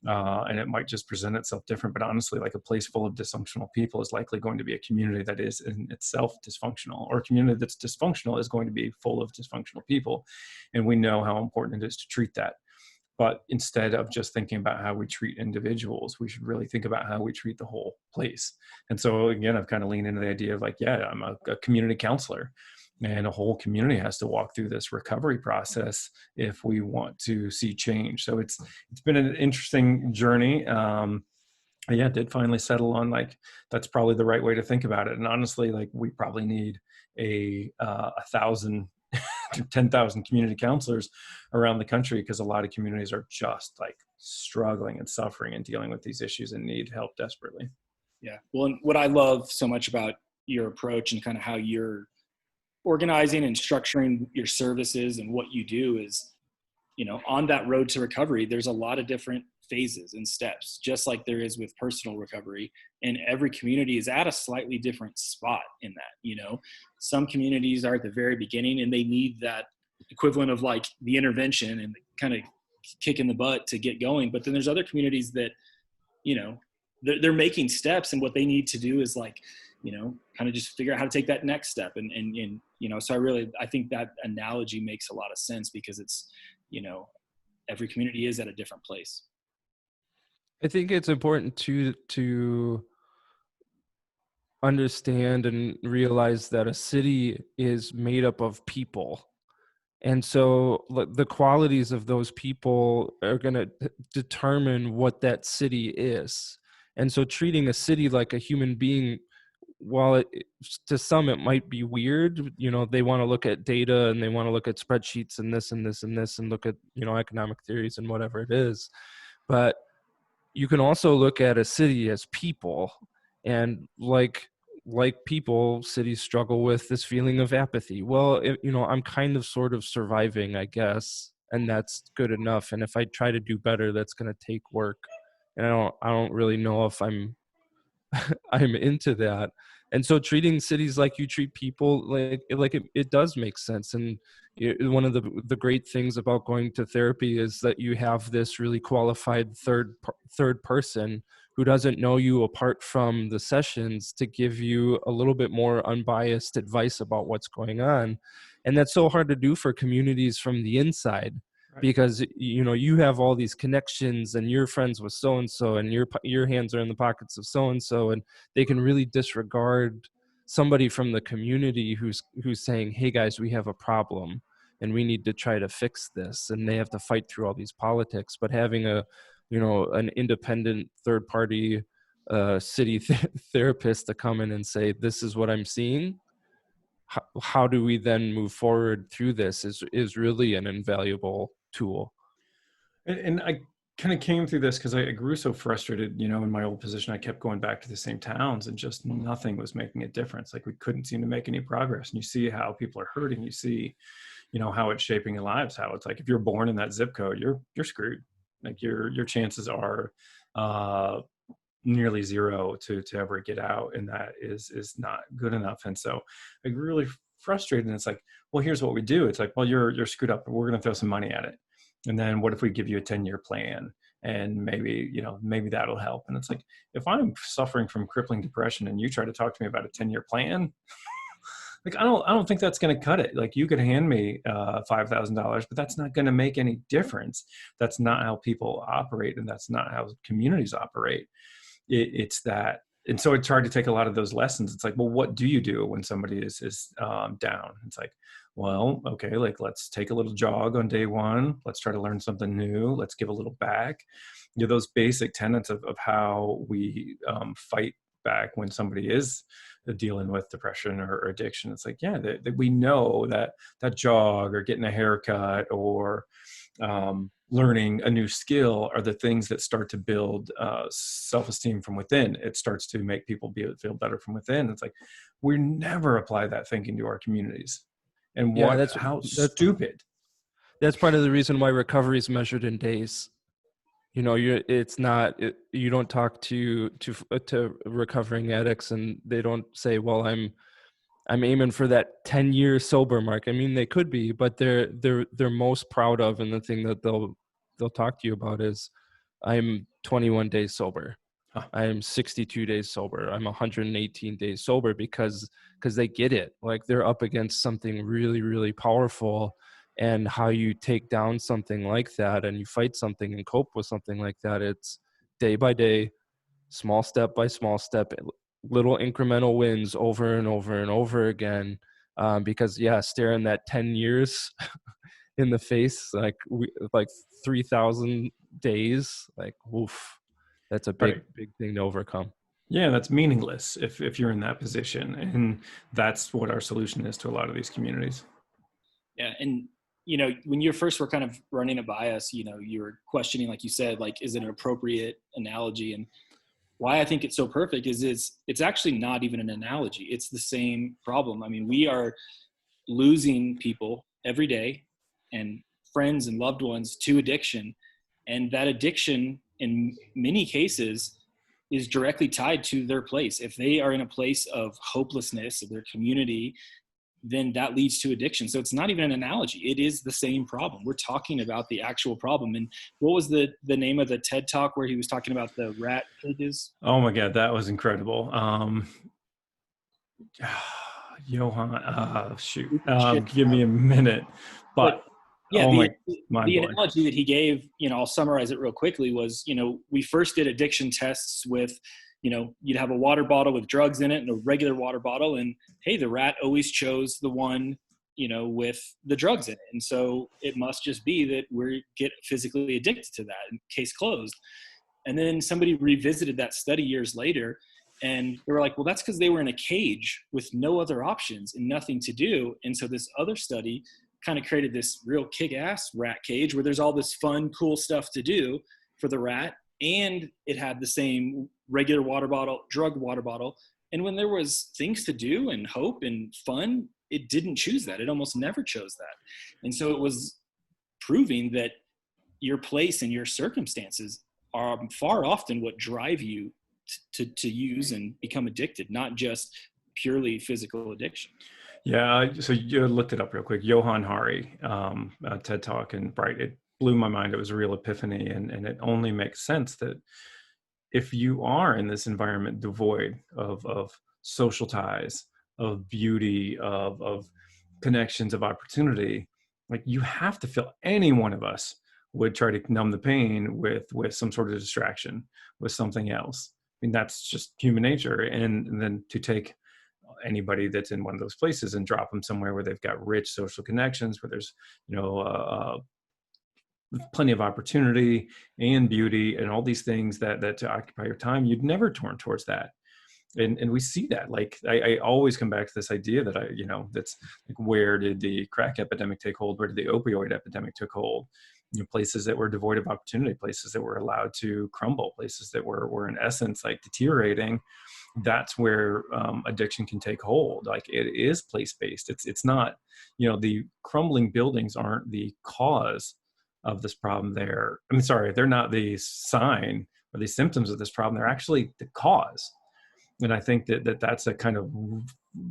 And it might just present itself different. But honestly, like, a place full of dysfunctional people is likely going to be a community that is in itself dysfunctional, or a community that's dysfunctional is going to be full of dysfunctional people. And we know how important it is to treat that. But instead of just thinking about how we treat individuals, we should really think about how we treat the whole place. And so again, I've kind of leaned into the idea of like, I'm a community counselor. And a whole community has to walk through this recovery process if we want to see change. So it's been an interesting journey. Did finally settle on like, that's probably the right way to think about it. And honestly, like, we probably need 1,000 to 10,000 community counselors around the country, because a lot of communities are just like struggling and suffering and dealing with these issues and need help desperately. Yeah. Well, and what I love so much about your approach and kind of how you're organizing and structuring your services and what you do is, on that road to recovery, there's a lot of different phases and steps, just like there is with personal recovery. And every community is at a slightly different spot in that. Some communities are at the very beginning and they need that equivalent of like the intervention and kind of kick in the butt to get going. But then there's other communities that, they're making steps, and what they need to do is like, kind of just figure out how to take that next step. And so I think that analogy makes a lot of sense, because it's, every community is at a different place. I think it's important to understand and realize that a city is made up of people. And so the qualities of those people are going to determine what that city is. And so treating a city like a human being, while to some it might be weird, they want to look at data and they want to look at spreadsheets and this and this and this and look at, economic theories and whatever it is. But you can also look at a city as people, and like people, cities struggle with this feeling of apathy. Well, I'm kind of sort of surviving, I guess, and that's good enough. And if I try to do better, that's going to take work. And I don't really know if I'm into that. And so treating cities like you treat people, it does make sense. And one of the great things about going to therapy is that you have this really qualified third person who doesn't know you apart from the sessions to give you a little bit more unbiased advice about what's going on. And that's so hard to do for communities from the inside. Right. because you have all these connections and you're friends with so and so, and your hands are in the pockets of so and so, and they can really disregard somebody from the community who's saying, hey guys, we have a problem and we need to try to fix this, and they have to fight through all these politics. But having an independent third party city therapist to come in and say, this is what I'm seeing, how do we then move forward through this, is really an invaluable tool. And I kind of came through this because I grew so frustrated, in my old position. I kept going back to the same towns and just nothing was making a difference. Like we couldn't seem to make any progress. And you see how people are hurting. You see, how it's shaping their lives, how it's like, if you're born in that zip code, you're screwed. Like your chances are nearly zero to ever get out. And that is not good enough. And so I grew really frustrated. And it's like, well, here's what we do. It's like, well, you're screwed up, but we're going to throw some money at it. And then what if we give you a 10-year plan, and maybe that'll help. And it's like, if I'm suffering from crippling depression and you try to talk to me about a 10-year plan, like, I don't think that's going to cut it. Like, you could hand me $5,000, but that's not going to make any difference. That's not how people operate. And that's not how communities operate. It's that. And so it's hard to take a lot of those lessons. It's like, well, what do you do when somebody is down? It's like, well, okay, like, let's take a little jog on day one. Let's try to learn something new. Let's give a little back. Those basic tenets of how we fight back when somebody is dealing with depression or addiction. It's like, yeah, that we know that jog or getting a haircut or learning a new skill are the things that start to build self-esteem from within. It starts to make people feel better from within. It's like, we never apply that thinking to our communities. And how stupid. That's part of the reason why recovery is measured in days. You don't talk to recovering addicts and they don't say, well, I'm aiming for that 10-year sober mark. I mean, they could be, but they're most proud of, and the thing that they'll talk to you about is, I'm 21 days sober. Huh. I'm 62 days sober. I'm 118 days sober, because they get it. Like, they're up against something really, really powerful. And how you take down something like that and you fight something and cope with something like that, it's day by day, small step by small step, little incremental wins over and over and over again. Because staring that 10 years in the face, like 3,000 days, like, oof, that's a big thing to overcome. Yeah, that's meaningless if you're in that position. And that's what our solution is to a lot of these communities. Yeah. And, when you first were kind of running it by us, you were questioning, like you said, like, is it an appropriate analogy? And why I think it's so perfect is it's actually not even an analogy. It's the same problem. I mean, we are losing people every day, and friends and loved ones, to addiction. And that addiction, in many cases, is directly tied to their place. If they are in a place of hopelessness of their community, then that leads to addiction. So it's not even an analogy. It is the same problem. We're talking about the actual problem. And what was the name of the TED Talk where he was talking about the rat cages? Oh my God, that was incredible. Johan, shoot. Give me a minute. But yeah, the mind-blowing. analogy that he gave, I'll summarize it real quickly, was, we first did addiction tests with, you'd have a water bottle with drugs in it and a regular water bottle. And hey, the rat always chose the one, with the drugs in it. And so it must just be that we get physically addicted to that, and case closed. And then somebody revisited that study years later, and they were like, well, that's because they were in a cage with no other options and nothing to do. And so this other study kind of created this real kick-ass rat cage where there's all this fun, cool stuff to do for the rat. And it had the same regular water bottle, drug water bottle. And when there was things to do and hope and fun, it didn't choose that. It almost never chose that. And so it was proving that your place and your circumstances are far often what drive you to use and become addicted, not just purely physical addiction. Yeah, so you looked it up real quick. Johan Hari, TED Talk, and Bright. It blew my mind. It was a real epiphany, and it only makes sense that if you are in this environment devoid of social ties, of beauty, of connections, of opportunity, Like, you have to feel, any one of us would try to numb the pain with some sort of distraction, with something else. I mean, that's just human nature. And then to take anybody that's in one of those places and drop them somewhere where they've got rich social connections, where there's, you know, plenty of opportunity and beauty and all these things that to occupy your time, you'd never turn towards that. And we see that. Like, I always come back to this idea that that's like, where did the crack epidemic take hold? Where did the opioid epidemic take hold? Places that were devoid of opportunity, places that were allowed to crumble, places that were in essence like deteriorating. That's where addiction can take hold. Like, it is place-based. It's not, the crumbling buildings aren't the cause of this problem. They're not the sign or the symptoms of this problem. They're actually the cause. And I think that's a kind of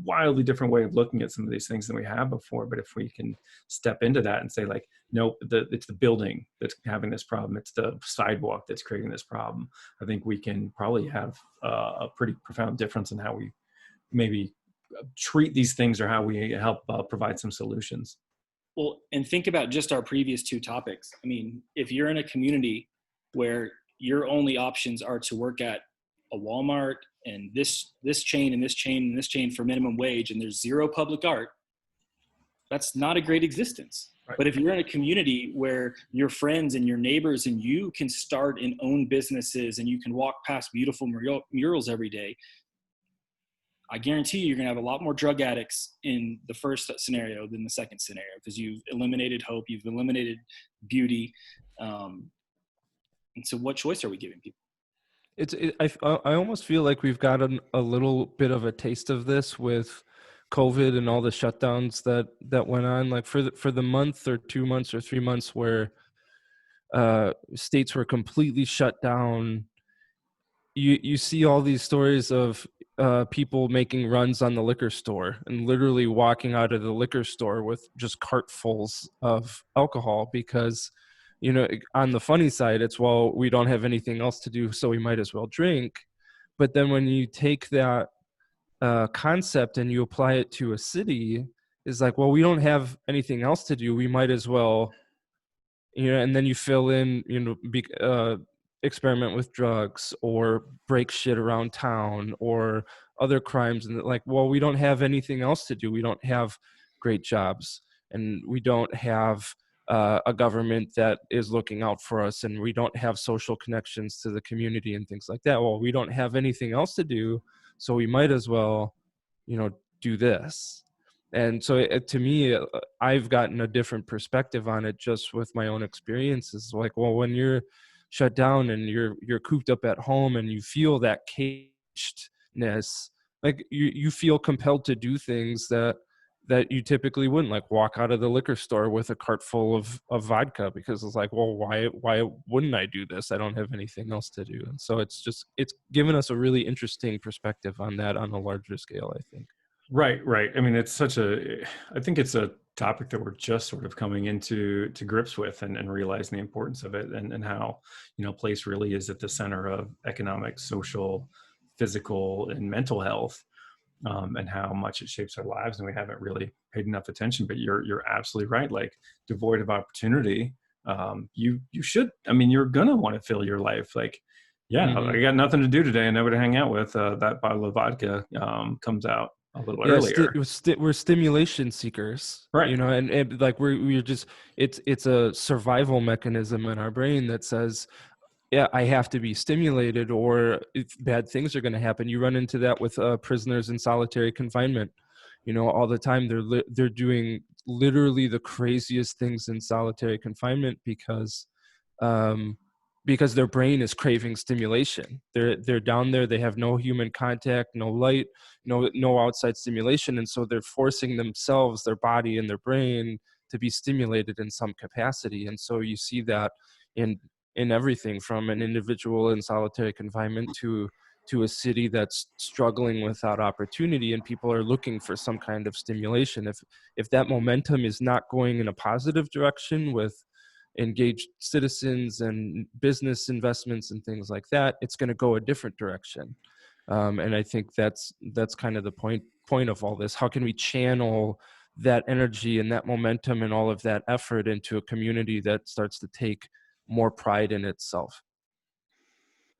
wildly different way of looking at some of these things than we have before. But if we can step into that and say, like, nope, it's the building that's having this problem, it's the sidewalk that's creating this problem, I think we can probably have a pretty profound difference in how we maybe treat these things, or how we help provide some solutions. Well, and think about just our previous two topics. I mean, if you're in a community where your only options are to work at a Walmart and this chain and this chain and this chain for minimum wage, and there's zero public art, that's not a great existence. Right. But if you're in a community where your friends and your neighbors and you can start and own businesses, and you can walk past beautiful murals every day, I guarantee you're going to have a lot more drug addicts in the first scenario than the second scenario, because you've eliminated hope, you've eliminated beauty. And so what choice are we giving people? I almost feel like we've gotten a little bit of a taste of this with COVID and all the shutdowns that went on. Like, for the month or 2 months or 3 months where states were completely shut down, you see all these stories of people making runs on the liquor store and literally walking out of the liquor store with just cartfuls of alcohol, because, on the funny side, it's, well, we don't have anything else to do, so we might as well drink. But then when you take that concept and you apply it to a city, it's like, well, we don't have anything else to do, we might as well, and then you fill in, experiment with drugs or break shit around town or other crimes. And like, well, we don't have anything else to do. We don't have great jobs, and we don't have a government that is looking out for us, and we don't have social connections to the community and things like that. Well, we don't have anything else to do, so we might as well, do this. And so to me, I've gotten a different perspective on it just with my own experiences. Like, well, when you're shut down and you're cooped up at home and you feel that cagedness, like you feel compelled to do things that you typically wouldn't, like walk out of the liquor store with a cart full of vodka, because it's like, well, why wouldn't I do this? I don't have anything else to do. And so it's given us a really interesting perspective on that on a larger scale, I think. Right. I mean, I think it's a topic that we're just sort of coming into grips with, and realizing the importance of it, and how, place really is at the center of economic, social, physical, and mental health, and how much it shapes our lives. And we haven't really paid enough attention, but you're absolutely right. Like, devoid of opportunity, you should, you're going to want to fill your life. Like, yeah, I got nothing to do today and nobody to hang out with. That bottle of vodka comes out a little earlier. We're stimulation seekers, right? And like we're just, it's a survival mechanism in our brain that says, yeah, I have to be stimulated, or bad things are going to happen. You run into that with prisoners in solitary confinement. All the time they're doing literally the craziest things in solitary confinement because their brain is craving stimulation. They're down there, they have no human contact, no light, no outside stimulation, and so they're forcing themselves, their body and their brain, to be stimulated in some capacity. And so you see that in everything from an individual in solitary confinement to a city that's struggling without opportunity, and people are looking for some kind of stimulation. If that momentum is not going in a positive direction with engaged citizens and business investments and things like that, it's going to go a different direction. And I think that's kind of the point of all this. How can we channel that energy and that momentum and all of that effort into a community that starts to take more pride in itself.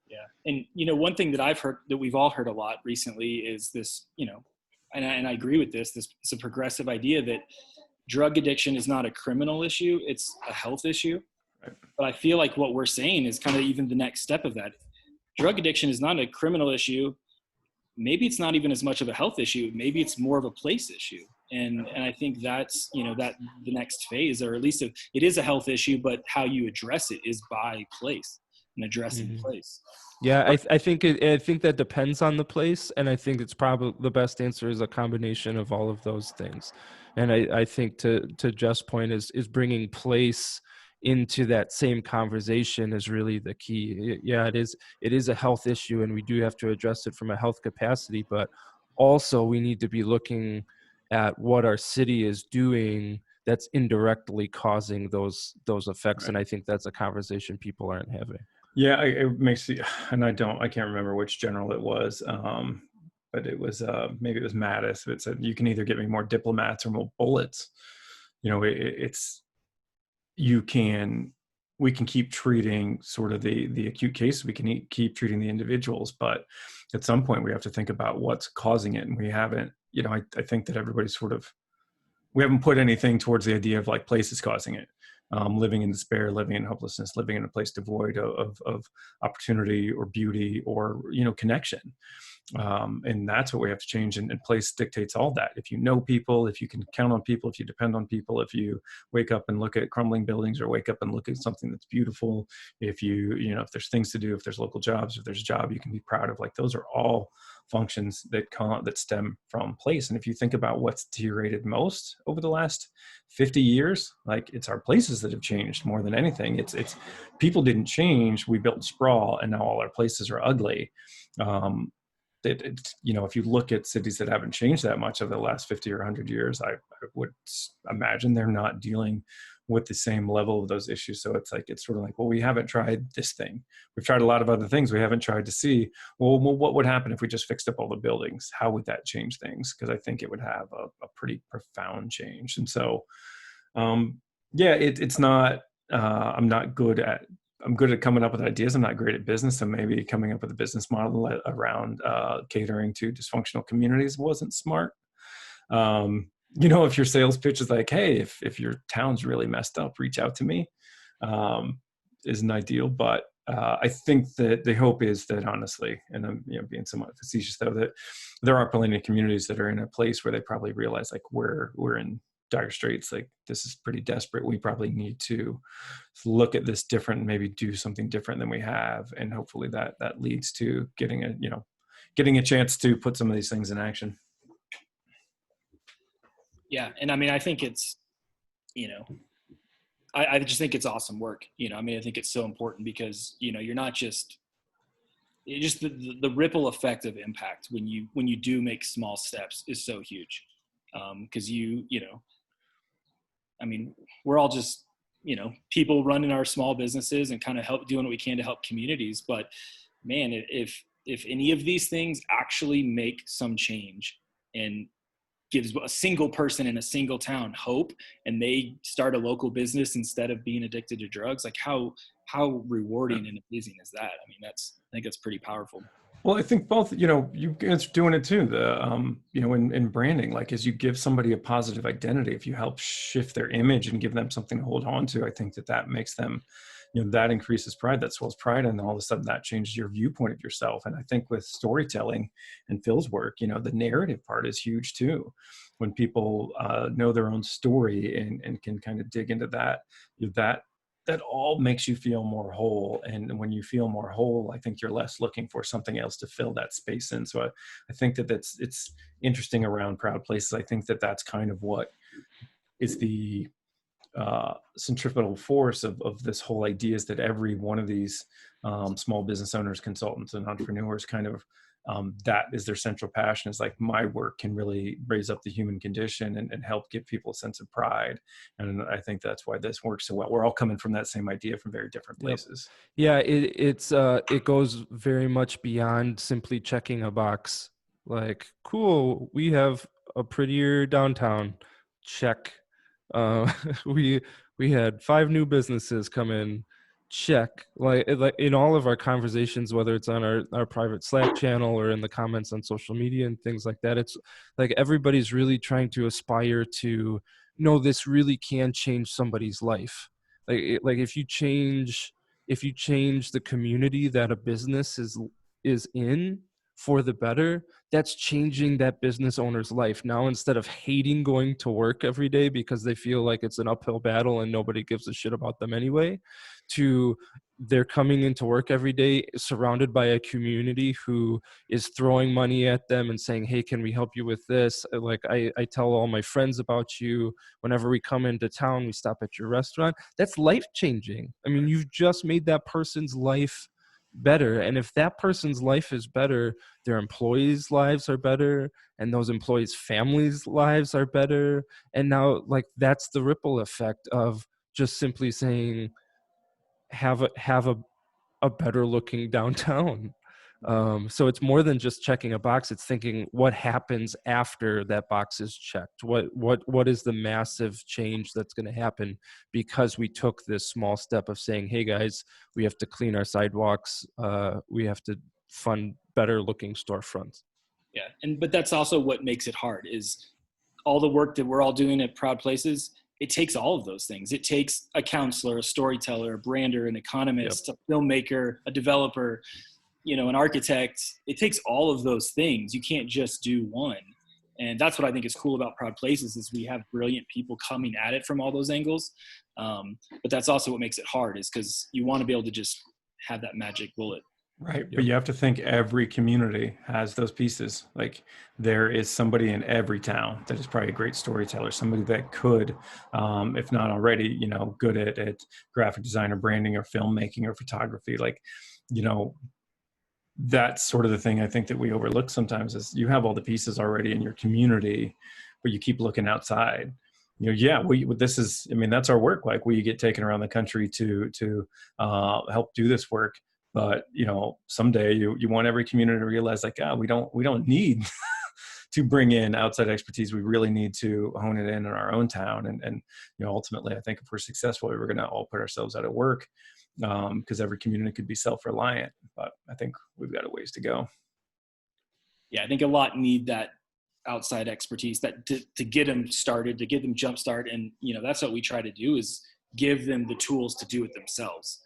Yeah. And, one thing that I've heard, that we've all heard a lot recently, is this, and I agree with this, it's a progressive idea that drug addiction is not a criminal issue, it's a health issue. Right. But I feel like what we're saying is kind of even the next step of that. Drug addiction is not a criminal issue. Maybe it's not even as much of a health issue. Maybe it's more of a place issue. And I think that's, that the next phase, or at least it is a health issue, but how you address it is by place and addressing place. Yeah, I think that depends on the place, and I think it's probably the best answer is a combination of all of those things. And I think to Jeff's point is bringing place into that same conversation is really the key. Yeah, it is a health issue, and we do have to address it from a health capacity, but also we need to be looking at what our city is doing that's indirectly causing those effects. Right. And I think that's a conversation people aren't having. Yeah, it makes you, and I can't remember which general it was, but it was, maybe it was Mattis. It said, you can either get me more diplomats or more bullets. We can keep treating sort of the acute case. We can keep treating the individuals, but at some point we have to think about what's causing it. And we haven't, I think that everybody's we haven't put anything towards the idea of like place is causing it. Living in despair, living in hopelessness, living in a place devoid of opportunity or beauty or, connection. And that's what we have to change. And place dictates all that. If you know people, if you can count on people, if you depend on people, if you wake up and look at crumbling buildings or wake up and look at something that's beautiful, if if there's things to do, if there's local jobs, if there's a job you can be proud of, like those are all functions that stem from place. And if you think about what's deteriorated most over the last 50 years, like it's our places that have changed more than anything. It's people didn't change. We built sprawl and now all our places are ugly. If you look at cities that haven't changed that much over the last 50 or 100 years, I would imagine they're not dealing with the same level of those issues. So it's sort of like, well, we haven't tried this thing. We've tried a lot of other things. We haven't tried to see, well, what would happen if we just fixed up all the buildings? How would that change things? Because I think it would have a pretty profound change. And so, it's not, I'm good at coming up with ideas. I'm not great at business. So maybe coming up with a business model around catering to dysfunctional communities wasn't smart. If your sales pitch is like, hey, if your town's really messed up, reach out to me, isn't ideal. But I think that the hope is that, honestly, and I'm being somewhat facetious though, that there are plenty of communities that are in a place where they probably realize like we're in dire straits, like this is pretty desperate. We probably need to look at this different, maybe do something different than we have, and hopefully that leads to getting a chance to put some of these things in action. Yeah. And I mean, I think it's, I just think it's awesome work. I think it's so important because, you're not just the ripple effect of impact when you do make small steps is so huge. Cause we're all just, people running our small businesses and kind of doing what we can to help communities. But man, if any of these things actually make some change and gives a single person in a single town hope, and they start a local business instead of being addicted to drugs, like how rewarding and amazing is that? I think that's pretty powerful. Well, I think both, you guys are doing it too. In branding, like as you give somebody a positive identity, if you help shift their image and give them something to hold on to, I think that makes them, that increases pride, that swells pride. And all of a sudden that changes your viewpoint of yourself. And I think with storytelling and Phil's work, the narrative part is huge too. When people know their own story and can kind of dig into that, that all makes you feel more whole. And when you feel more whole, I think you're less looking for something else to fill that space in. So I think it's interesting around Proud Places. I think that's kind of what is the centripetal force of this whole idea, is that every one of these small business owners, consultants, and entrepreneurs kind of that is their central passion, is like, my work can really raise up the human condition and help give people a sense of pride. And I think that's why this works so well. We're all coming from that same idea from very different places. Yep. Yeah, it goes very much beyond simply checking a box. Like, cool, we have a prettier downtown. check. We had 5 new businesses come in, check. Like in all of our conversations, whether it's on our private Slack channel or in the comments on social media and things like that, it's like everybody's really trying to aspire to know this really can change somebody's life. Like if you change the community that a business is in for the better, that's changing that business owner's life. Now, instead of hating going to work every day because they feel like it's an uphill battle and nobody gives a shit about them anyway, to they're coming into work every day surrounded by a community who is throwing money at them and saying, hey, can we help you with this? Like I tell all my friends about you. Whenever we come into town, we stop at your restaurant. That's life changing. I mean, you've just made that person's life better. And if that person's life is better, their employees' lives are better, and those employees' families' lives are better. And now, like, that's the ripple effect of just simply saying, have a better looking downtown. So it's more than just checking a box. It's thinking what happens after that box is checked. What is the massive change that's going to happen because we took this small step of saying, hey guys, we have to clean our sidewalks. We have to fund better looking storefronts. Yeah, but that's also what makes it hard is all the work that we're all doing at Proud Places. It takes all of those things. It takes a counselor, a storyteller, a brander, an economist, a filmmaker, a developer, an architect. It takes all of those things. You can't just do one. And that's what I think is cool about Proud Places is we have brilliant people coming at it from all those angles. But that's also what makes it hard is because you want to be able to just have that magic bullet. Right. But you have to think every community has those pieces. Like there is somebody in every town that is probably a great storyteller, somebody that could, if not already, good at graphic design or branding or filmmaking or photography. Like, that's sort of the thing I think that we overlook sometimes is you have all the pieces already in your community, but you keep looking outside. That's our work. Like we get taken around the country to help do this work. But someday you want every community to realize like, we don't need to bring in outside expertise. We really need to hone it in our own town. And ultimately, I think if we're successful, we're going to all put ourselves out of work because every community could be self-reliant. But I think we've got a ways to go. Yeah, I think a lot need that outside expertise that to get them started, to get them jump start. And that's what we try to do is give them the tools to do it themselves.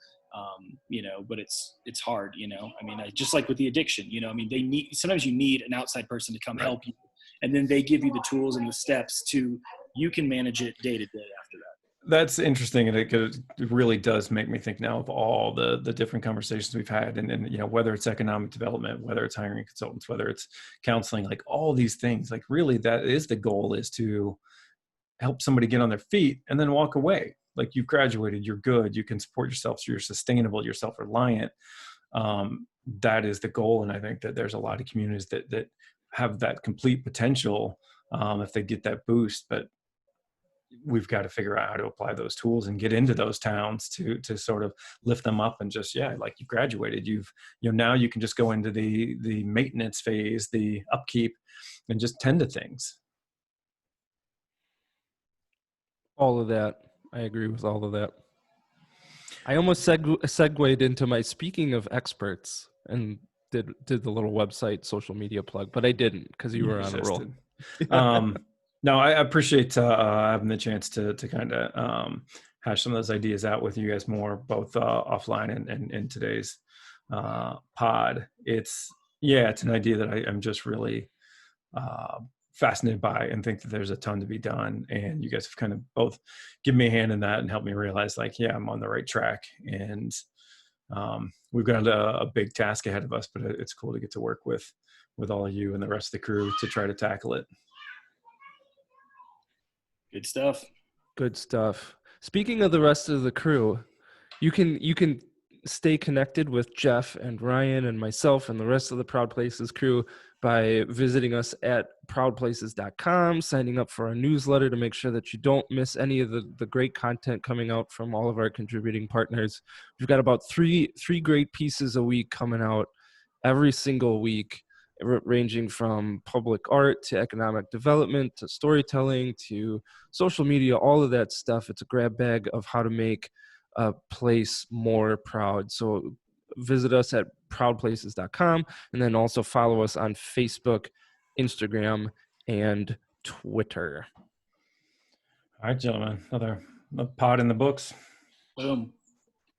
But it's hard, just like with the addiction, sometimes you need an outside person to come help you, and then they give you the tools and the steps you can manage it day to day after that. That's interesting. And it really does make me think now of all the different conversations we've had and whether it's economic development, whether it's hiring consultants, whether it's counseling, like all these things, like really that is the goal, is to help somebody get on their feet and then walk away. Like you've graduated, you're good, you can support yourself, so you're sustainable, you're self-reliant. That is the goal. And I think that there's a lot of communities that have that complete potential if they get that boost, but we've got to figure out how to apply those tools and get into those towns to sort of lift them up and just, like you've graduated, now you can just go into the maintenance phase, the upkeep, and just tend to things. All of that. I agree with all of that. I almost segued into my speaking of experts and did the little website social media plug, but I didn't because you were on a roll. No, I appreciate having the chance to kind of hash some of those ideas out with you guys more, both offline and in today's pod. It's an idea that I'm just really fascinated by and think that there's a ton to be done. And you guys have kind of both given me a hand in that and helped me realize like, I'm on the right track. And we've got a big task ahead of us, but it's cool to get to work with all of you and the rest of the crew to try to tackle it. Good stuff. Speaking of the rest of the crew, you can stay connected with Jeff and Ryan and myself and the rest of the Proud Places crew by visiting us at proudplaces.com, signing up for our newsletter to make sure that you don't miss any of the great content coming out from all of our contributing partners. We've got about three great pieces a week coming out every single week, ranging from public art to economic development to storytelling to social media, all of that stuff. It's a grab bag of how to make a place more proud. So visit us at proudplaces.com, and then also follow us on Facebook, Instagram, and Twitter. All right, gentlemen, another pod in the books. Boom.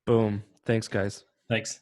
Boom. Thanks, guys. Thanks.